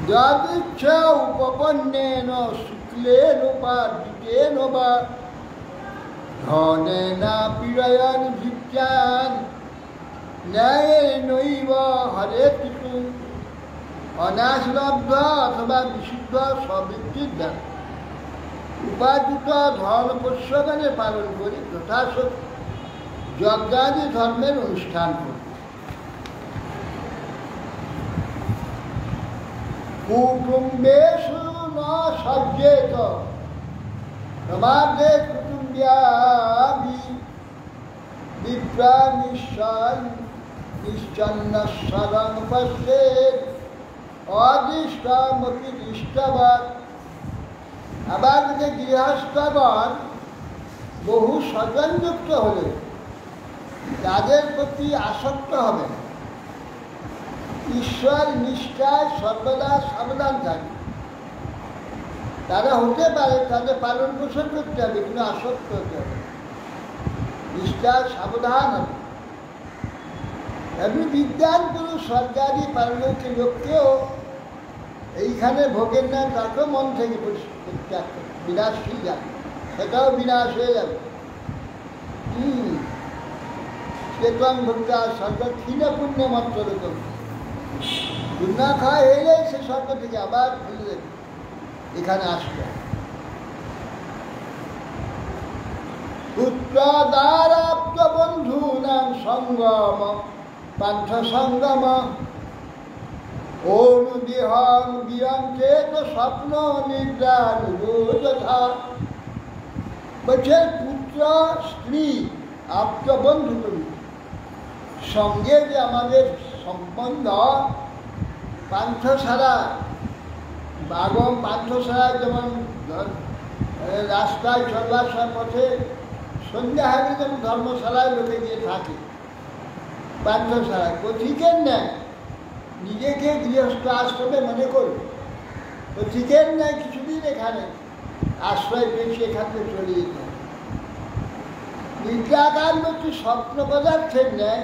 যদিচ্ছা উপপন্নেন শুক্লেন বা দ্বিতেন বা ধনেনা পীড়য়ন ভিক্ষান ন্যায়ের নৈব হরে কিছু অনাশ্রব্ধ অথবা বিশুদ্ধ স্ববৃত্তির দ্বারা উপার্জিত ধর্ম পোষ্যগণে পালন করে যথাসত্য যজ্ঞাদি ধর্মের অনুষ্ঠান করে। কুটুম্বেষু ন সজ্জেত সমাজে কুটুম্বিয়াবি বিপ্রা নিশ্চন্নস্বরং পশ্যেৎ অদৃষ্টমপি দৃষ্টবাদ। আবার যদি গৃহস্থগণ বহু স্বজনযুক্ত হলে তাদের প্রতি আসক্ত হবে, ঈশ্বর নিষ্ঠায় সর্বদা সাবধান থাকে। তারা হতে পারে তাদের পালন পোষণ করতে হবে, কিন্তু আসক্ত হতে হবে, নিষ্ঠায় সাবধান হবে। এমনি বিজ্ঞান পুরুষ সরকারি পারলৌকিক লোককেও এইখানে ভোগের না, তাকেও মন থেকে পরিত্যাগ করে বিনাশশীল যাবে, সেটাও বিনাশ হয়ে যাবে। চেতন ভক্তা স্বর্গ ক্ষীণ পুণ্য মাত্র রকম পুণ্যা খায় হয়ে যায়, সে স্বর্গ থেকে আবার ফেলে দেবে, এখানে আসবে। পুত্র দ্বারাপ্ত বন্ধু নাম সঙ্গম পান্থ সঙ্গম অনুদেহং বিয়ঞ্চেত স্বপ্ন নিদ্রানুবোধা। বলছে পুত্র স্ত্রী আপ্ত বন্ধু সঙ্গে যে আমাদের সম্বন্ধ, পান্থশালা বাগম পান্থশালায় যেমন রাস্তায় চলবার পথে সন্ধ্যা হলে যেমন ধর্মশালায় লোকে গিয়ে থাকে, পান্থশালায় পথিকের নেয় নিজেকে গৃহস্থ আশ্রমে মনে করবে, পথিকের নেয় কিছুদিন এখানে আশ্রয় পেয়েছে, এখান থেকে চলে যেতে হবে। নিদ্রাকার লোকটি স্বপ্ন পদার্থের নেয়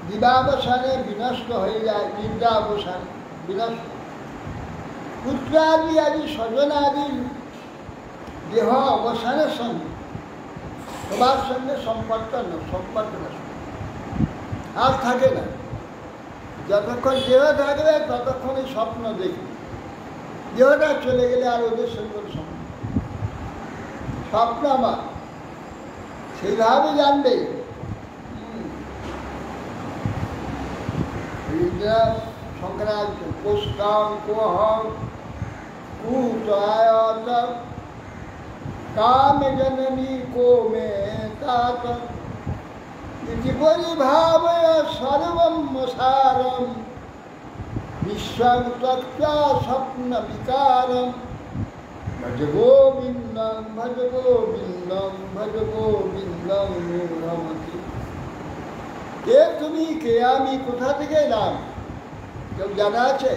দিবাবসানে বিনষ্ট হয়ে যায়, নিদ্রা অবসান বিনষ্ট। পুত্রাদি আদি স্বজনাদি দেহ অবসানের সঙ্গে সবার সঙ্গে সম্পর্ক আর থাকে না। যতক্ষণ দেহ থাকবে ততক্ষণ এই স্বপ্ন দেখবে, দেহটা চলে গেলে আর ওদের সঙ্গে স্বপ্ন আমার সেইভাবে জানবে। সংক্রান্ত পুস্তং কোহং কুতয়ত কামে জননী কোমে তাত ইতি পরিভাবয় সর্বম সারম विश्वं तत्त्वा स्वप्नविकारं भज गोविन्दं भज गोविन्दं भज गोविन्दं मूढमति। কে তুমি, কে আমি, কোথা থেকে এলাম? কেউ জানা আছে?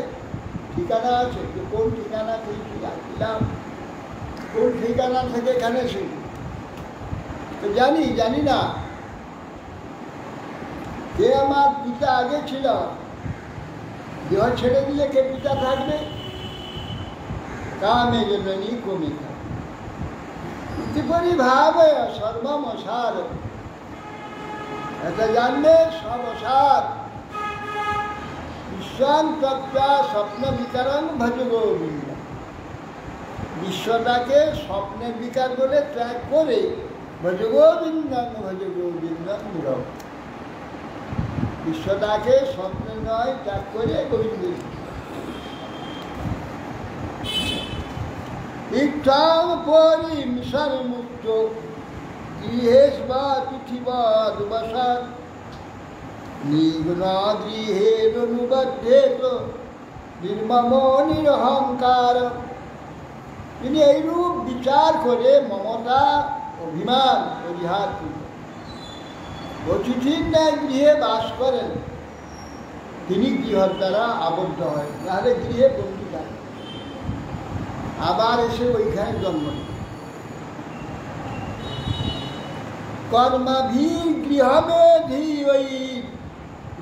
ঠিকানা আছে? কোন ঠিকানা থেকে আসলাম, কোন ঠিকানা থেকে এখানে এসেছি? তো জানি না। কে আমার পিতা আগে ছিল? দেহ ছেড়ে দিলে কে পিতা থাকবে? কামে জননী কমিকা ইতিপরি ভাবে সর্বম অসার। এটা জানবে সব অসার। বিশ্বং তত্ত্বা স্বপ্ন বিকারং ভজ গোবিন্দ। বিশ্বটাকে স্বপ্নের বিকার বলে ত্যাগ করে ভজ গোবিন্দং ভজ গোবিন্দং মুরম। বিশ্বটাকে স্বপ্ন নয় ত্যাগ করে গোবিন্দ। ইচ্ছাং পরিমিশন মুক্ত গৃহেশ বা পৃথিবাদ বসান নিগুণা গৃহের অনুবদ্ধেত নির্মম নিরহংকার। তিনি এইরূপ বিচার করে মমতা অভিমান পরিহার করেন। অতিথির ন্যায় গৃহে বাস করেন, তিনি গৃহর দ্বারা আবদ্ধ হয়, নাহলে গৃহে বন্দী থাকে, আবার এসে ওইখানে জন্ম নেয়। কর্মাভীর গৃহমেধি ওই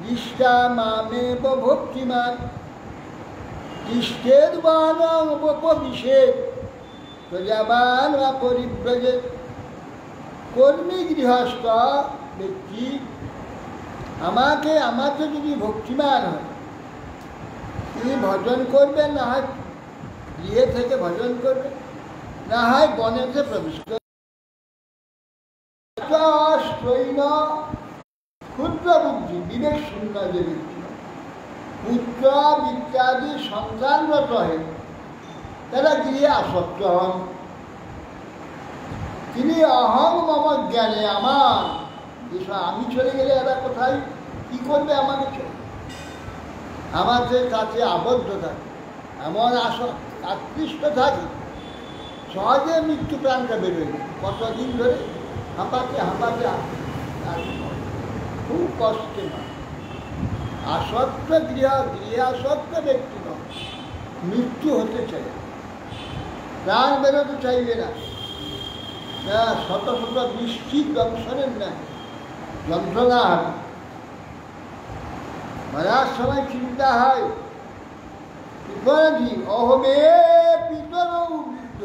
দৃষ্টা মামেব ভক্তিমান তিষ্ঠেদ বানং উপবিশেদ প্রজাবান বা পরিব্রজেদ। কর্মী গৃহস্থ ব্যক্তি আমাকে যদি ভক্তিমান হয়, তিনি ভজন করবেন, না হয় গৃহে থেকে ভজন করবে, না হয় বনেতে প্রবেশ করবে। ক্ষুদ্র বুদ্ধি বিবেক শূন্য যে ব্যক্তি পুত্র ইত্যাদি সন্তানরত হয়, তারা গৃহে আসক্ত হন। তিনি অহং মম জ্ঞানে আমার আমি চলে গেলে এরা কোথায় কি করবে, আমাকে চলে আমাদের কাছে আবদ্ধ থাকে, এমন আকৃষ্ট থাকে, সহজে মৃত্যু প্রাণটা বেরোয়। কতদিন ধরে হাঁপাতে খুব কষ্টে না। আসক্ত গৃহে আসক্ত ব্যক্তি নয়, মৃত্যু হতে চাই, প্রাণ বেরোতে চাইবে না, শত শত বৃষ্টির দংশনের না যন্ত্রণা হয়। মারার সময় চিন্তা হয় অহমে পিতর বৃদ্ধ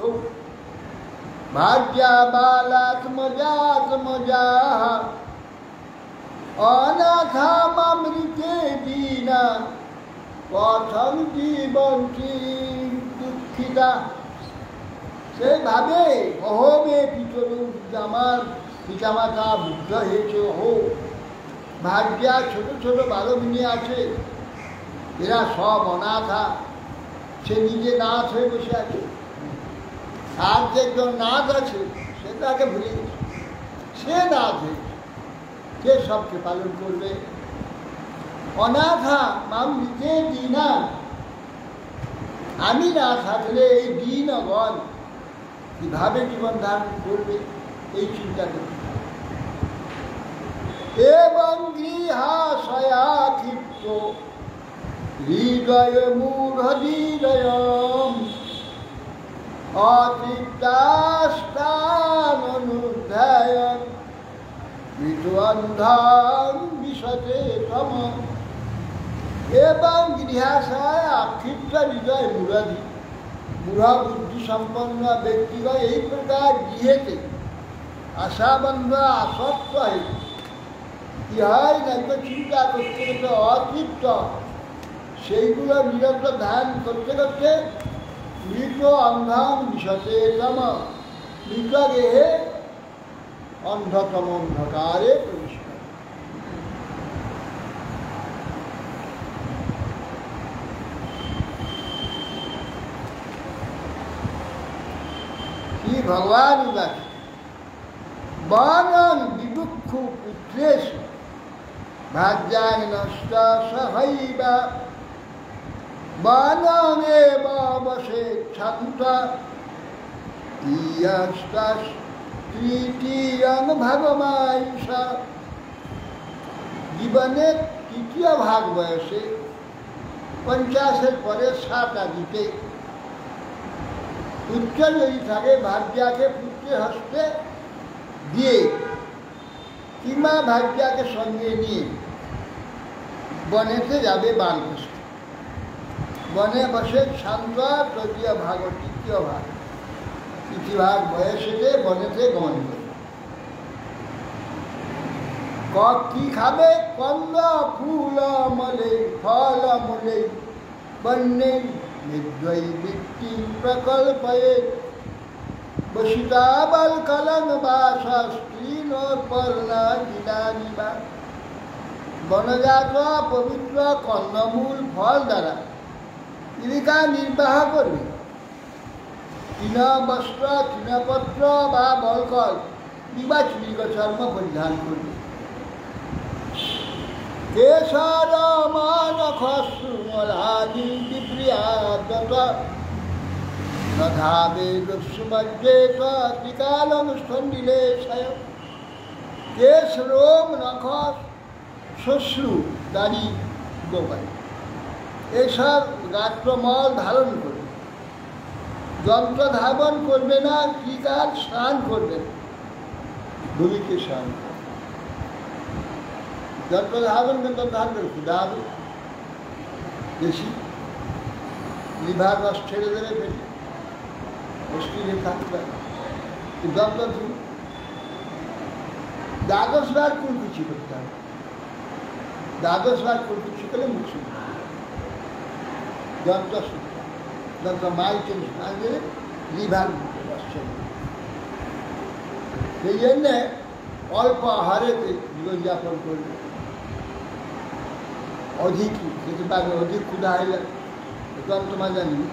ভাগ্যা বালাত্মজা অনাথামৃতে দীনা প্রথম জীবনটি দুঃখিতা। সে ভাবে অহমে পিতর, আমার পিতামাতা বৃদ্ধ হয়েছে, ভাগ্যা ছোট ছোট বালক আছে, এরা সব অনাথা। সে নিজে নাথ হয়ে বসে আছে, আর যে একজন নাথ আছে সে তাকে ভুলে গেছে, সে নাথ হয়েছে, কে সবকে পালন করবে? অনাথা মাম নিতে দিনা, আমি না থাকলে এই দিনগণ কিভাবে জীবন ধারণ করবে, এই চিন্তা করতে। এবং গৃহাশয়াক্ষিপ্ত হৃদয় মূঢ়হৃদয়ম অতৃপ্তাস্তানুধ্যায় বিদ্বন্দ্বং বিশতে তম। এবং গৃহাশয় আক্ষিপ্ত হৃদয় মূঢ় বুদ্ধি সম্পন্ন ব্যক্তিগণ এই প্রকার গৃহেতে আশাবন্ধ আসক্ত হয়। কি হয় না, চিন্তা করতে করতে অতৃপ্ত, সেইগুলো নিরন্ত ধ্যান করতে করতে মৃত অন্ধং বিশতে তম, মৃত গেহে অন্ধতম অন্ধকারে প্রবেশ করে। শ্রী ভগবান উদাস বনং বিদুঃখ পুত্রেষু ভাগ্যাং নষ্ট সহৈবা বনমে বসে শান্তা ইয়াস্তাস তৃতীয়ং ভাগমায়ুষা। জীবনের তৃতীয় ভাগ বয়সে 50-এর পরে 7 আদিতে পুত্র যদি থাকে ভাগ্যাকে পুত্রে হস্তে দিয়ে কিংবা ভাগ্যাকে সঙ্গে নিয়ে বনেতে যাবে বানপ্রস্থ। বনে বসে শান্ত তৃতীয় ভাগ ও তৃতীয় ভাগ ভাগ বয়সেতে বনেতে গমন করবে। কি খাবে? কন্দ ফুল মলে ফল মূলে বন্যে নির্দয় বৃত্তি প্রকল্পয়ে বসিতাবল কলং বাসা স্ত্রীন পর্ণা জিলানিবা। বনজাত পবিত্র কন্দমূল ফল দ্বারা জীবিকা নির্বাহ করবে। তৃণ বস্ত্র তৃণপত্র বা বলকল কিংবা চুরিক চর্ম পরিধান করবে। কেশর মানখ সুমলাদি বিপ্রিয়াদত তথাবে সুমজ্জেত ত্রিকালং স্থন্ডিলেশয়। কেশ রোম নখ শ্বশ্রু দাড়ি গোপাল এসব গাত্রমল ধারণ করবে। যন্ত্র ধাবন করবে না, টিকার স্নান করবে না, ভূমিকে স্নান করবে। যন্ত্র ধাবন কিন্তু ধান করে ক্ষুধা হবে বেশি, লিভার রস ছেড়ে দেবে পেটে, মুশকিলে থাকবে। যন্ত্র ধুন 12 বার কুলকুচি করতে হবে। 12 বার কুলকুচি করলে মুখ শুনতে হবে। যন্ত্র শুনতে যন্ত্র মাইকে স্নান দিলে লিভার রস ছেড়ে দেবে। সেই জন্যে অল্প আহারেতে জীবনযাপন করবে। অধিক খেতে পারবে, অধিক ক্ষুধা হইলে যন্ত্র মাজা নিয়ে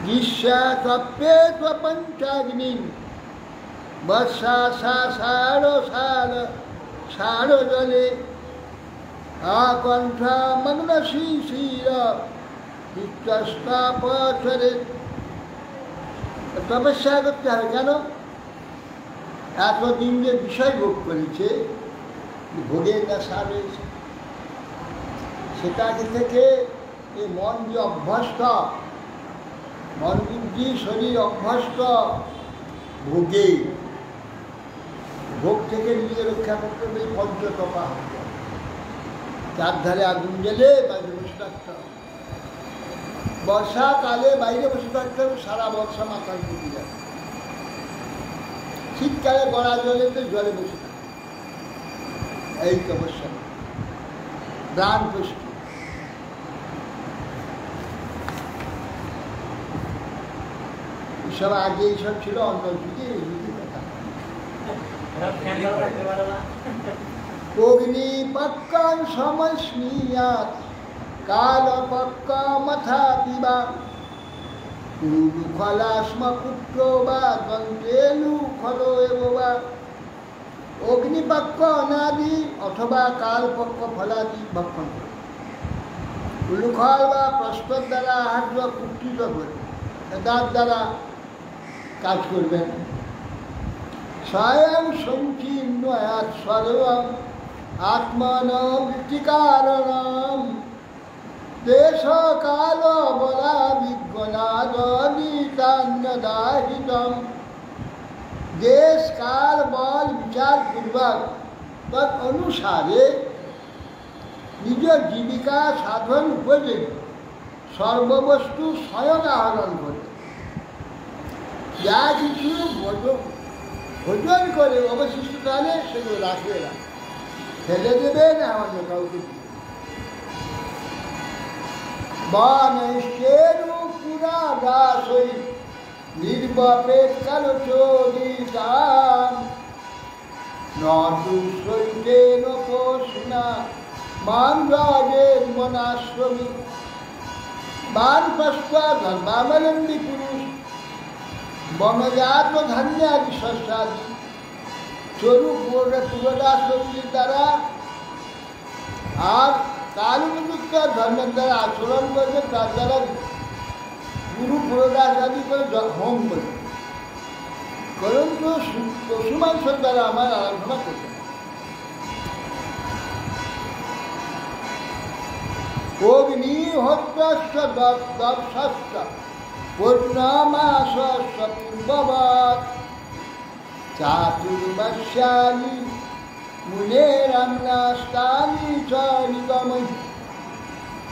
গ্রীষ্মা তপ্পে পঞ্চাগ্নি বর্ষা ষাঢ় জলে আকণ্ঠ মগ্ন শিশির পথরে। তপস্যা করতে হবে কেন? এতদিন যে বিষয় ভোগ করেছে, ভোগের নেশা রয়েছে, সেটাকে থেকে এই মন যে অভ্যস্ত, মন বুদ্ধি শরীর অভ্যস্ত ভোগে, ভোগ থেকে নিজে রক্ষা করতে হবে। পঞ্চতপা হবে, চার ধারে আগুন জ্বেলে বাইরে বসে থাকতে হবে। বর্ষাকালে বাইরে বসে থাকতে হবে, সারা বর্ষা মাথায় ডুবে যাবে। শীতকালে গড়া জলেতে জলে বসে থাকে, এই তপস্যা প্রাণ পুষ্টি। এইসব আগে এইসব ছিল, অন্য যুগে এই যুগে কথা। অগ্নি পক্কান সমস্মিয়াত কাল পক্কা মাথা দিবা ফলাস্ম পুত্র বা দন্তেলু ফল বা। অগ্নিপক্ষ অনাদি অথবা কালপক্ষ ফলাদি ভক্ষণ করে উলুখল বা প্রস্তর দ্বারা আহার্য কুটিত করে দাঁত দ্বারা কাজ করবেন। স্বয়ং সংকীর্ণ সর্বম আত্মনবৃত্তি কারণম দেশ কাল বলা বিজ্ঞানাদিতান্যদাহিতম। দেশ কাল বল বিচার পূর্বক তৎ অনুসারে নিজ জীবিকা সাধন উপযোগী সর্ববস্তু স্বয়ং আহরণ করে। যা কিছু ভোজন করে অবশিষ্ট কালে সেগুলো রাখবে না, ফেলে দেবে না অন্য কাউকে। বানৈষ্ঠেরু পুরা দাসৈ নির্বাপেত কালোচোদিতাম নদুষ্যৈতেন পোষণা মান রাজের মনাশ্রমী। বানপ্রস্থ ধর্মাবলম্বী পুরুষ বনজাত ধান্যাদি শস্যাদি স্বরূপ পুরোদাসীর দ্বারা আর কার উপযুক্ত ধর্মের দ্বারা আচরণ করবে তার দ্বারা গুরু পুরোদাসাদি করে হোম করবে, পরন্তু পশু মাংসের দ্বারা আমার আরাধনা করবে। অগ্নিহোত্রস্য দর্শস্য পূর্ণমাসস্য পূর্ববৎ চাতুর্মাস্যানি মুনেরামনাস্তানি চ নিগমৈ।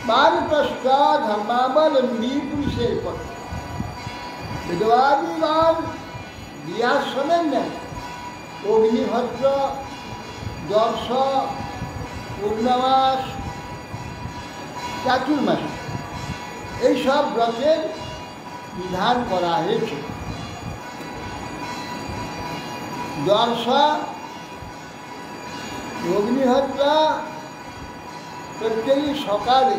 বানপ্রস্থ ধর্মাবলম্বী পুরুষের পক্ষে বিধবাদিগণ বিয়াশ্রমের নেয় অগ্নিহোত্র, দর্শ, পূর্ণমাস, চাতুর্মাস এইসব ব্রতের বিধান করা হয়েছে। দর্শা, অগ্নিহোত্রা প্রত্যেকই সকালে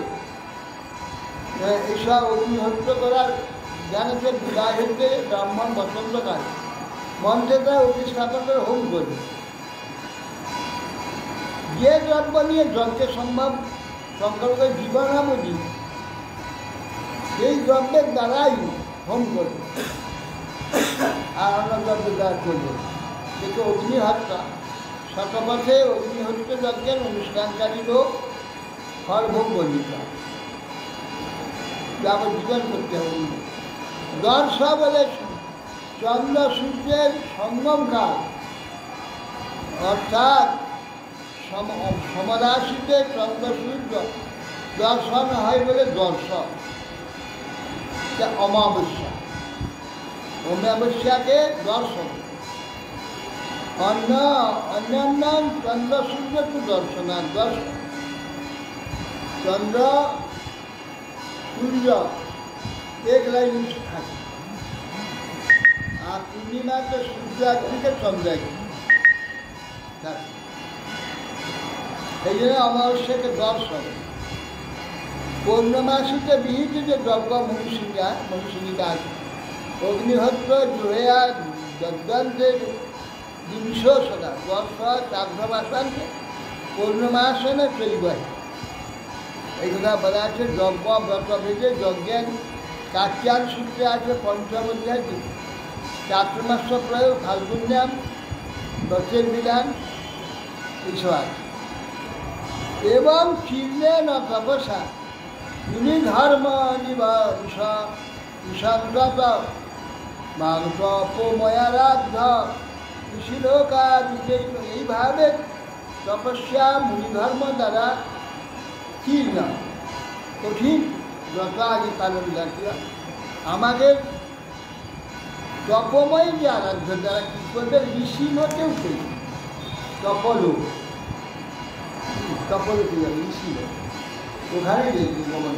এইসব অগ্নিহোত্র করার জানাতে বিবাহেতে ব্রাহ্মণ বসন্তকাল মন্ত্রে তারা অগ্নিস্থাপন করে হোম করবে। যে দ্রব্য নিয়ে যজ্ঞে সম্ভব সংকল্প জীবনাবধি সেই দ্রব্যের দ্বারাই হোম করবে আর অন্য দ্রব্য দ্বারা করবে। দেখে অগ্নিহত্যা শতপথে অগ্নিহত্য যজ্ঞের অনুষ্ঠানকারী লোক ফলভোগ বলিত যাবজ্জীবন করতে হবে। দর্শা বলে চন্দ্র সূর্যের সঙ্গমকাল, অর্থাৎ সমরাশিতে চন্দ্র সূর্য দর্শন হয় বলে দর্শন। অমাবস্যা, অমাবস্যাকে দর্শন। অন্যান্য চন্দ্র সূর্য টু দর্শনার দর্শন। চন্দ্র সূর্য এক লাইন থাকে, আর পূর্ণিমাতে সূর্য একদিকে চন্দ্র একদিকে। এই জন্য অমাবস্যাকে দর্শন। পৌর্ণমাসীতে বিহিত যে যজ্ঞ মনুষ্যিকা আছে, অগ্নিহোত্র জুড়েয়া যজ্ঞান্তের বিংশ সদা দর্শ চার্ধমাসান্তে পৌর্ণমাসনে চলবে। এই কথা বলা আছে যজ্ঞ ব্রত ভেদে যজ্ঞের কার্যান সূত্রে আছে পঞ্চম অধ্যায় চাতুর্মাস প্রয়োগ ফাল্গুন্যাম ব্রতের বিধান এইসব আছে। এবং চিহ্নে ন তপসা মুনি ধর্ম নিষান্ত মাংসপময়ারাধ্য ঋষিলোকাদিকেই। এইভাবে তপস্যা মুনিধর্ম দ্বারা চিহ্ন কঠিন যত আগে পালন রাখিয়া আমাদের তপময় যে আরাধ্য দ্বারা কী করবে ঋষি মতেও সেই তপলোক তপলোকে যাবে ঋষি ওখানে দেখবি গমন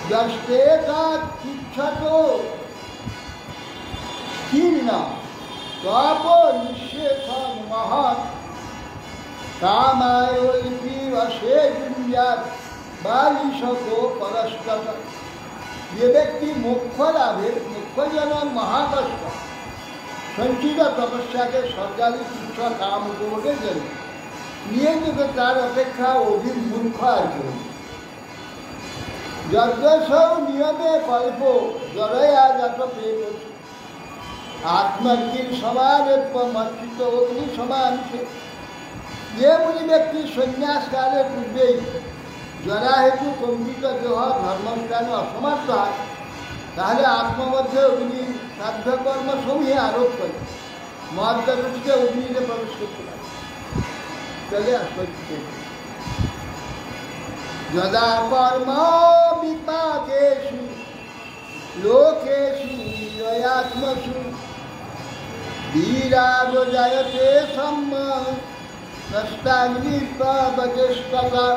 যষ্টে তাচ্ছিচ্ছত কীর্ণ তপ নিঃশেষণ মহৎ কামায় বসে গুঞ্জাত বালিশকো পরস্পত। যে ব্যক্তি মোক্ষ লাভের মুখ্যজনক মহাকষ্ট সঞ্চিত তপস্যাকে সরকারি তুচ্ছ কাম উপভোগের জন্য নিয়ে যেতে তার অপেক্ষা অধিক মূর্খ আর কেউ। যজ্ঞসৌ নিয়মে কল্প জড়য়া জাত পেয়ে করছে আত্মজ্ঞীর সমান মর্চিত অগ্নি সমান সে। যে মুনি ব্যক্তি সন্ন্যাসকালের পূর্বেই জরা হেতু কম্পিত দেহ ধর্মস্থানে অসমর্থ হয় তাহলে আত্মমধ্যে অগ্নি সাধ্যকর্ম সমূহে আরোপ করে মহাদৃষ্টিতে অগ্নিতে প্রবেশ করতে পারে। চলে আসতে যদা কর্ম বিপাকেষু লোকেষু নিরয়াত্মসু বীরাজয়তে সম্মাস্তাগ্নিপ্রবচেষ্টতা।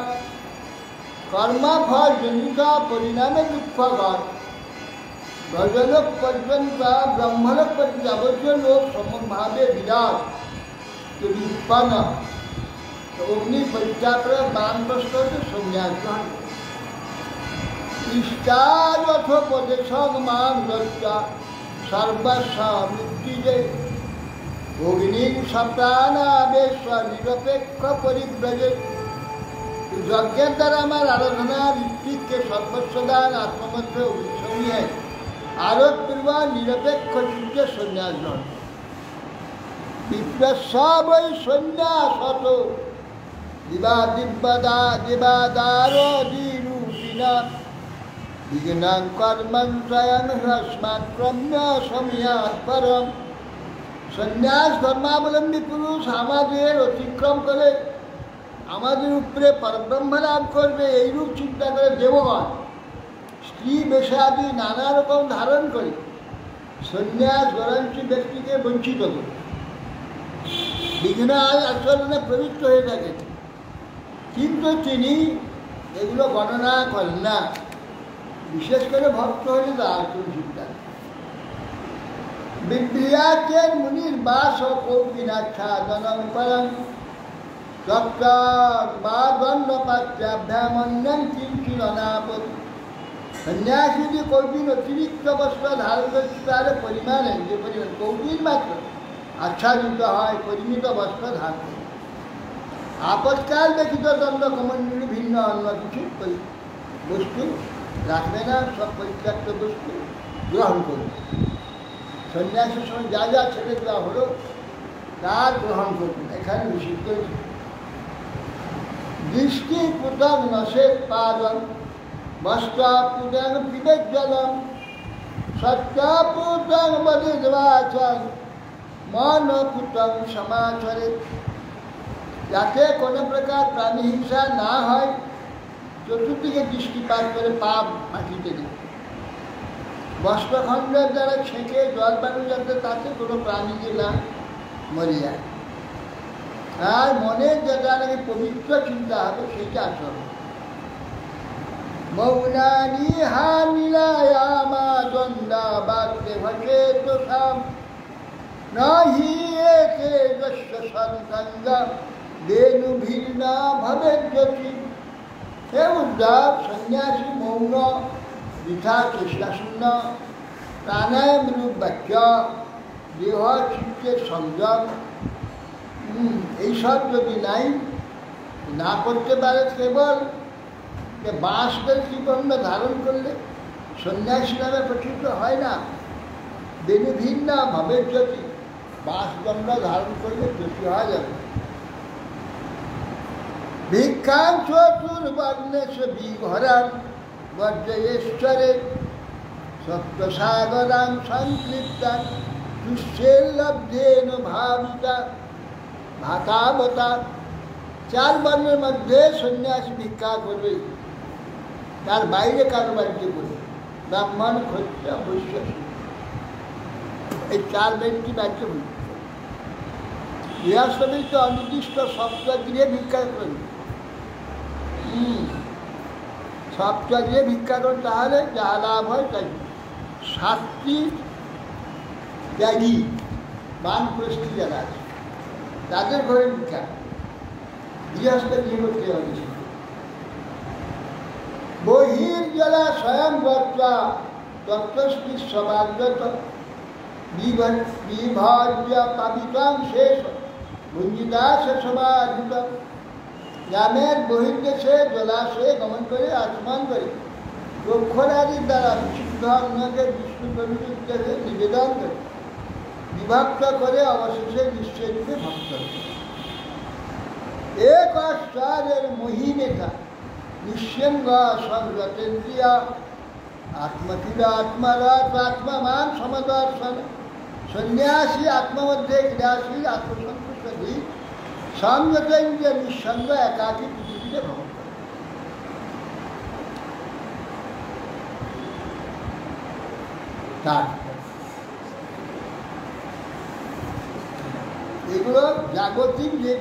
কর্মফল জনিত পরিণামে দুঃখকর ব্রজলোক পর্যন্ত ব্রহ্মলোক পর্যন্ত যাবতীয় লোক সমভাবে বিরাট উৎপন্ন। অগ্নি পরীক্ষা করে বানপ্রস্থ সন্ন্যাস ইষ্টাযথোপদেশং মাং দত্তা সর্বস্ব মৃত্যুজয়। অগ্নির সপ্তানাবেশ্বর নিরপেক্ষ পরিব্রজে যজ্ঞের দ্বারা আমার আরাধনা ঋত্বিককে সর্বস্বদান আত্মমধ্যে অভিসমিয়ে আরোপ পূর্বা নিরপেক্ষ চিত্তে সন্ন্যাস গ্রহণ বিপ্রসবৈ সন্ন্যাস হত দিবাদার দিরূপিনা বিঘ্নাং কর্মং স্বয়ং হ্রস্মাৎ ক্রম্য সময়াৎ পরম। সন্ন্যাস ধর্মাবলম্বী পুরুষ আমাদের অতিক্রম করে আমাদের উপরে পরব্রহ্ম লাভ করবে এইরূপ চিন্তা করে দেবগণ স্ত্রী বেশাদি নানা রকম ধারণ করে সন্ন্যাস গ্রহণশীল ব্যক্তিকে বঞ্চিত করে বিঘ্ন আচরণে প্রবৃত্ত হয়ে থাকে, কিন্তু তিনি এগুলো গণনা করেন না। বিশেষ করে ভক্ত হলে তার কোন চিন্তা বিপ্রিয়াচের মুনির বাস ও কৌপিনাচ্ছাদনং পরম দণ্ডপাত্যাভ্যামন্যং কিঞ্চিৎ অনাপত্তি। সন্ন্যাস যদি কৌপিন অতিরিক্ত বস্ত্র ধারণ করছে তাহলে পরিমাণে যে পরিমাণ কৌপিন মাত্র আচ্ছাদিত হয় পরিমিত বস্ত্র ধারণ করে আপৎকাল ব্যতীত দণ্ড কমণ্ডলী ভিন্ন অন্য কিছু বস্তু রাখবে না, সব পরিত্যক্ত বস্তু গ্রহণ করবে। সন্ন্যাসের সময় যা যা ছেড়ে দেওয়া হলো তার গ্রহণ করবেন। এখানে নিষিদ্ধ দৃষ্টি পুতং নশেত পাদং বস্ত্রাপুতং পিবেত জলম সত্যাপুতং বদির্বাচং মনপুতং সমাচরে। যাতে কোনো প্রকার প্রাণী হিংসা না হয় চতুর্দিকে দৃষ্টিপাত করে পাপ মাটিতে দেয়। বস্ত্রখণ্ডের দ্বারা ছেঁকে জল পানি যাতে তাতে কোনো প্রাণী যে না মরে যায়। আর মনের যেটা নাকি পবিত্র চিন্তা হবে সেটা আচরণ। মৌনানি হানিলায়ামা দ্বন্দ্বা বাক্যে ভচেত সাম নাহি একে যস্য সৎসঙ্গা বেনু ভিন্না ভবেজ্যোতি। হে উদ্ধব, সন্ন্যাসী মৌন বৃথা চেষ্টাশূন্য প্রাণায়াম রূপ বাক্য দেহ চিত্তের সংযম এইসব যদি নাই না করতে পারে, কেবল বাঁশদের ত্রিবর্ণ ধারণ করলে সন্ন্যাসী নামে প্রচিত হয় না। বেনু ভিন্না ভবেজ্যোতি, বাঁশদণ্ড ধারণ করলে জ্যোতি হওয়া যাবে। ভিক্ষাং চতুর্বর্ণেশ বিঘরাং বর্জয়েশ্বরে সপ্তসাগরাং সংক্লিপ্তাং দুঃশেল্লব্ধেন ভাবিতা ভাকাবতা। চার বর্ণের মধ্যে সন্ন্যাসী ভিক্ষা করবে, তার বাইরে কারো বাড়িতে করবে। ব্রাহ্মণ, ক্ষত্রিয়, বৈশ্য, এই চার ব্যক্তি বাড়িতে করবে। গৃহস্থবিত অনির্দিষ্ট সপ্তগৃহে ভিক্ষা করবে। সপ্তগৃহে ভিক্ষা করে তাহলে যা লাভ হয় তাই। সাতটি ত্যাগী বানপ্রস্থী যারা আছে তাদের ঘরে ভিক্ষা, গৃহস্থ গৃহ করতে হবে। বহির্জলা স্বয়ং বর্তা তত্ত্বস্তি সমাগত বিভাজ্য পাবিতাং শেষ ভঞ্জিদাস সমাধিত। গ্রামের বহির্দেশে জলাশয়ে গমন করে আচমন করে রক্ষণাদির দ্বারা বিশুদ্ধ অন্যকে বিষ্ণু প্রভৃতির নিবেদন করে বিভক্ত করে অবশেষে নিশ্চয় রূপে ভক্ত। এক আশ্চর্যের মহিমেতা নিঃসঙ্গ সর্বতেন্দ্রিয়া আত্মক্রীড়া আত্মরথ আত্মমান সমদর্শন। সন্ন্যাসী আত্মমধ্যে ক্রীড়াশীল আত্মসন্তুষ্ট সংযতেন্দ্রিয় নিঃসঙ্গ একাকী পৃথিবীতে ভ্রমণ করে। এগুলো জাগতিক যে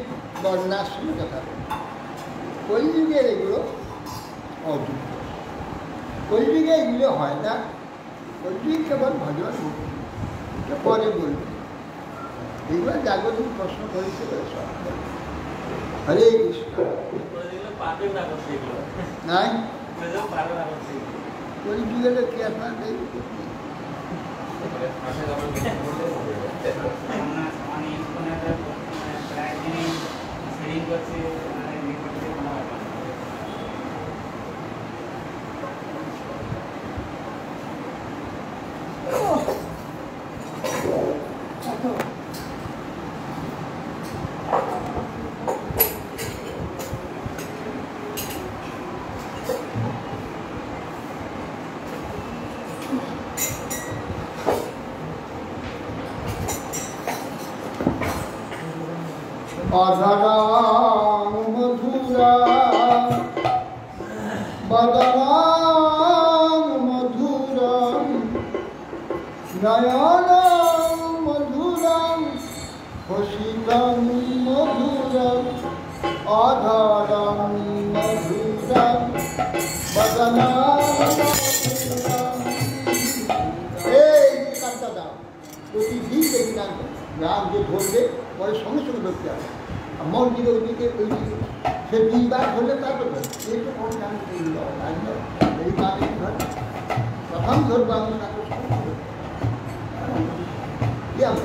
বর্ণাশ্রমের কথা, কলিযুগের এগুলো অযুক্ত। কলিযুগে এগুলো হয় না। কলিযুগ কেবল ভজন ভক্তি, এটা পরে বলবে। এগুলো জাগতিক প্রশ্ন করেছে সব। হরে কৃষ্ণ। নাই কলিযুগের কি আপনার अधरां मधुरां बदनां मधुरां नयनां मधुरां हसितं मधुरां अधरां मधुरां बदनां मधुरां। এই গানটা দাও প্রতিদিন এই গানটা রাম যে ধরবে পরে সঙ্গে সঙ্গে ধরতে হবে আর মন দিকে ওইদিকে ওইদিকে সে দুইবার ধরলে তারপর এই তো কোন গান এই গানে ধরে প্রথম ধরবো আমি তাকে সঙ্গে ধরবো কি আমি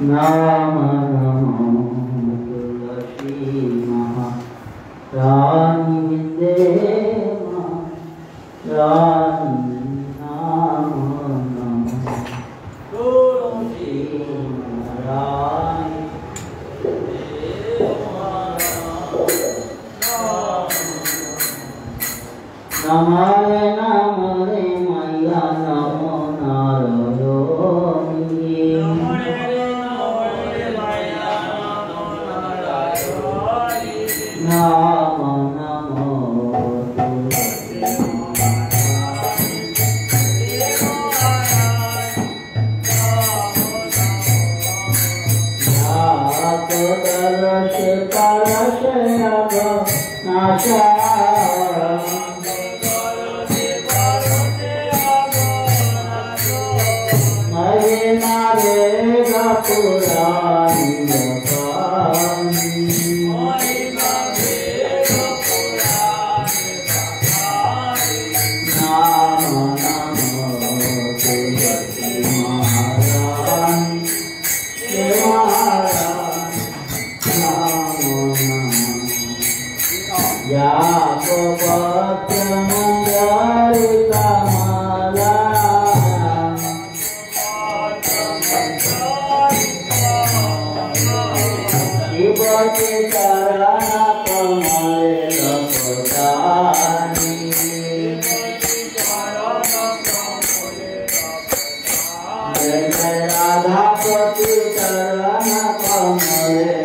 नाम नमो तुलसी महारानी विंदे रानी नाम नमो तुलसी महारानी नमः नमः मैया नमो राधा पति चरण कमले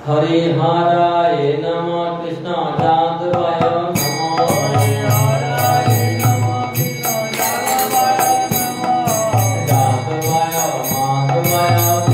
हरिहराय नमः कृष्ण जादवाय नमः हरिहराय नमः कृष्ण जादवाय नमः Oh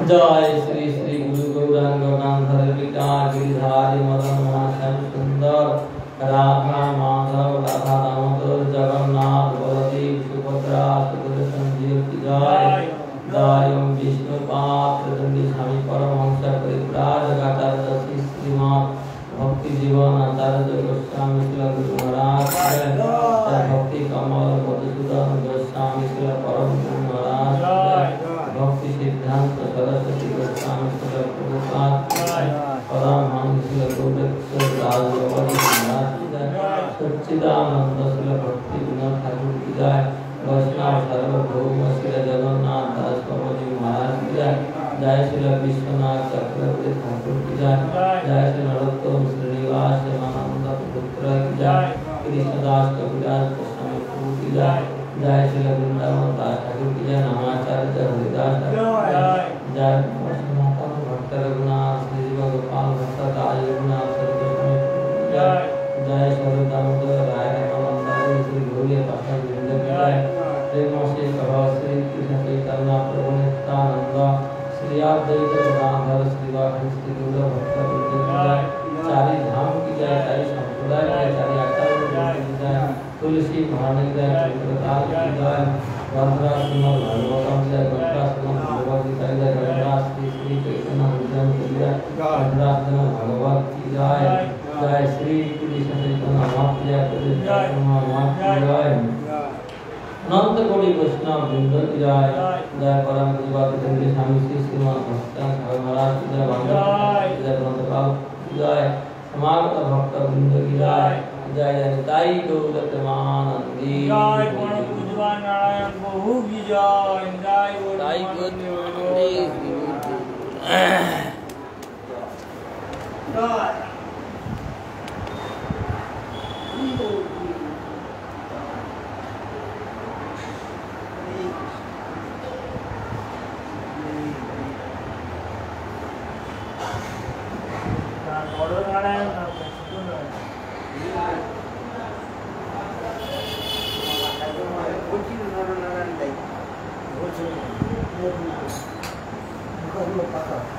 जय श्री श्री गुरु गौरांग गंगाधर विकार गिरिधारी मदन मोहन श्याम सुंदर राधा माधव राधा दामोदर जगन्नाथ बलदेव सुभद्रा सुदर्शन जीव की जय जय ओम विष्णु पात्र दंडी स्वामी परमहंस परिव्राजक आचार्य श्रीमान भक्ति जीवन आचार्य गोस्वामी श्री गुरु महाराज जय भक्ति कमल मधुसूदन गोस्वामी श्री परम गुरु महाराज भक्ति सिद्धांत सरस्वती गोस्वामी श्री प्रभुपाद परमहंस श्री गोविंद दास गौरी महाराज जय सच्चिदानंद श्री भक्ति विनोद ठाकुर की जय वैष्णव सार्वभौम श्री जगन्नाथ दास प्रभु महाराज की जय जय श्री विश्वनाथ चक्रवर्ती ठाकुर की जय जय श्री नरोत्तम श्रीनिवास रामानंद पुत्र की जय कृष्णदास कविराज गोस्वामी प्रभु की जय जय श्री वृंदावन दास ठाकुर की जय नामाचार्य हरिदास जय सनातन भक्त रघुनाथ श्री गोपाल भक्त दास रघुनाथ गोस्वामी जय जय श्री दामोदर राय रामानंद श्री गौरी पाठक वृंद की जय प्रेम से कहो श्री कृष्ण चैतन्य प्रभु नित्यानंद श्री अद्वैत गदाधर श्रीवास श्री गौर भक्त वृंद की जय चारि धाम की जय चारि संप्रदाय की चारि आचार्य की जय तुलसी महारानी की जय चंद्रकाल की जय वंदना श्रीमद् भागवतम जय वंदना श्रीमद् भागवत गीता की जय वंदना श्री श्री चैतन्य हरिजन की जय वंदना श्रीमद् भागवत की जय जय श्री कृष्ण चैतन्य महाप्रभु की जय कृष्ण महाप्रभु की जय अनंत कोटि वैष्णव वृंद की जय जय परम जीवात्मा दंडी स्वामी श्री श्रीमान भक्तन ठाकुर महाराज की जय वंदना जय वंदना की जय समागत भक्त वृंद की जय जय जय ताई गौर प्रेमानंदी जय गण पूजवा नारायण बहु की जय जय ताई नारायण Bukan dulu, Pak.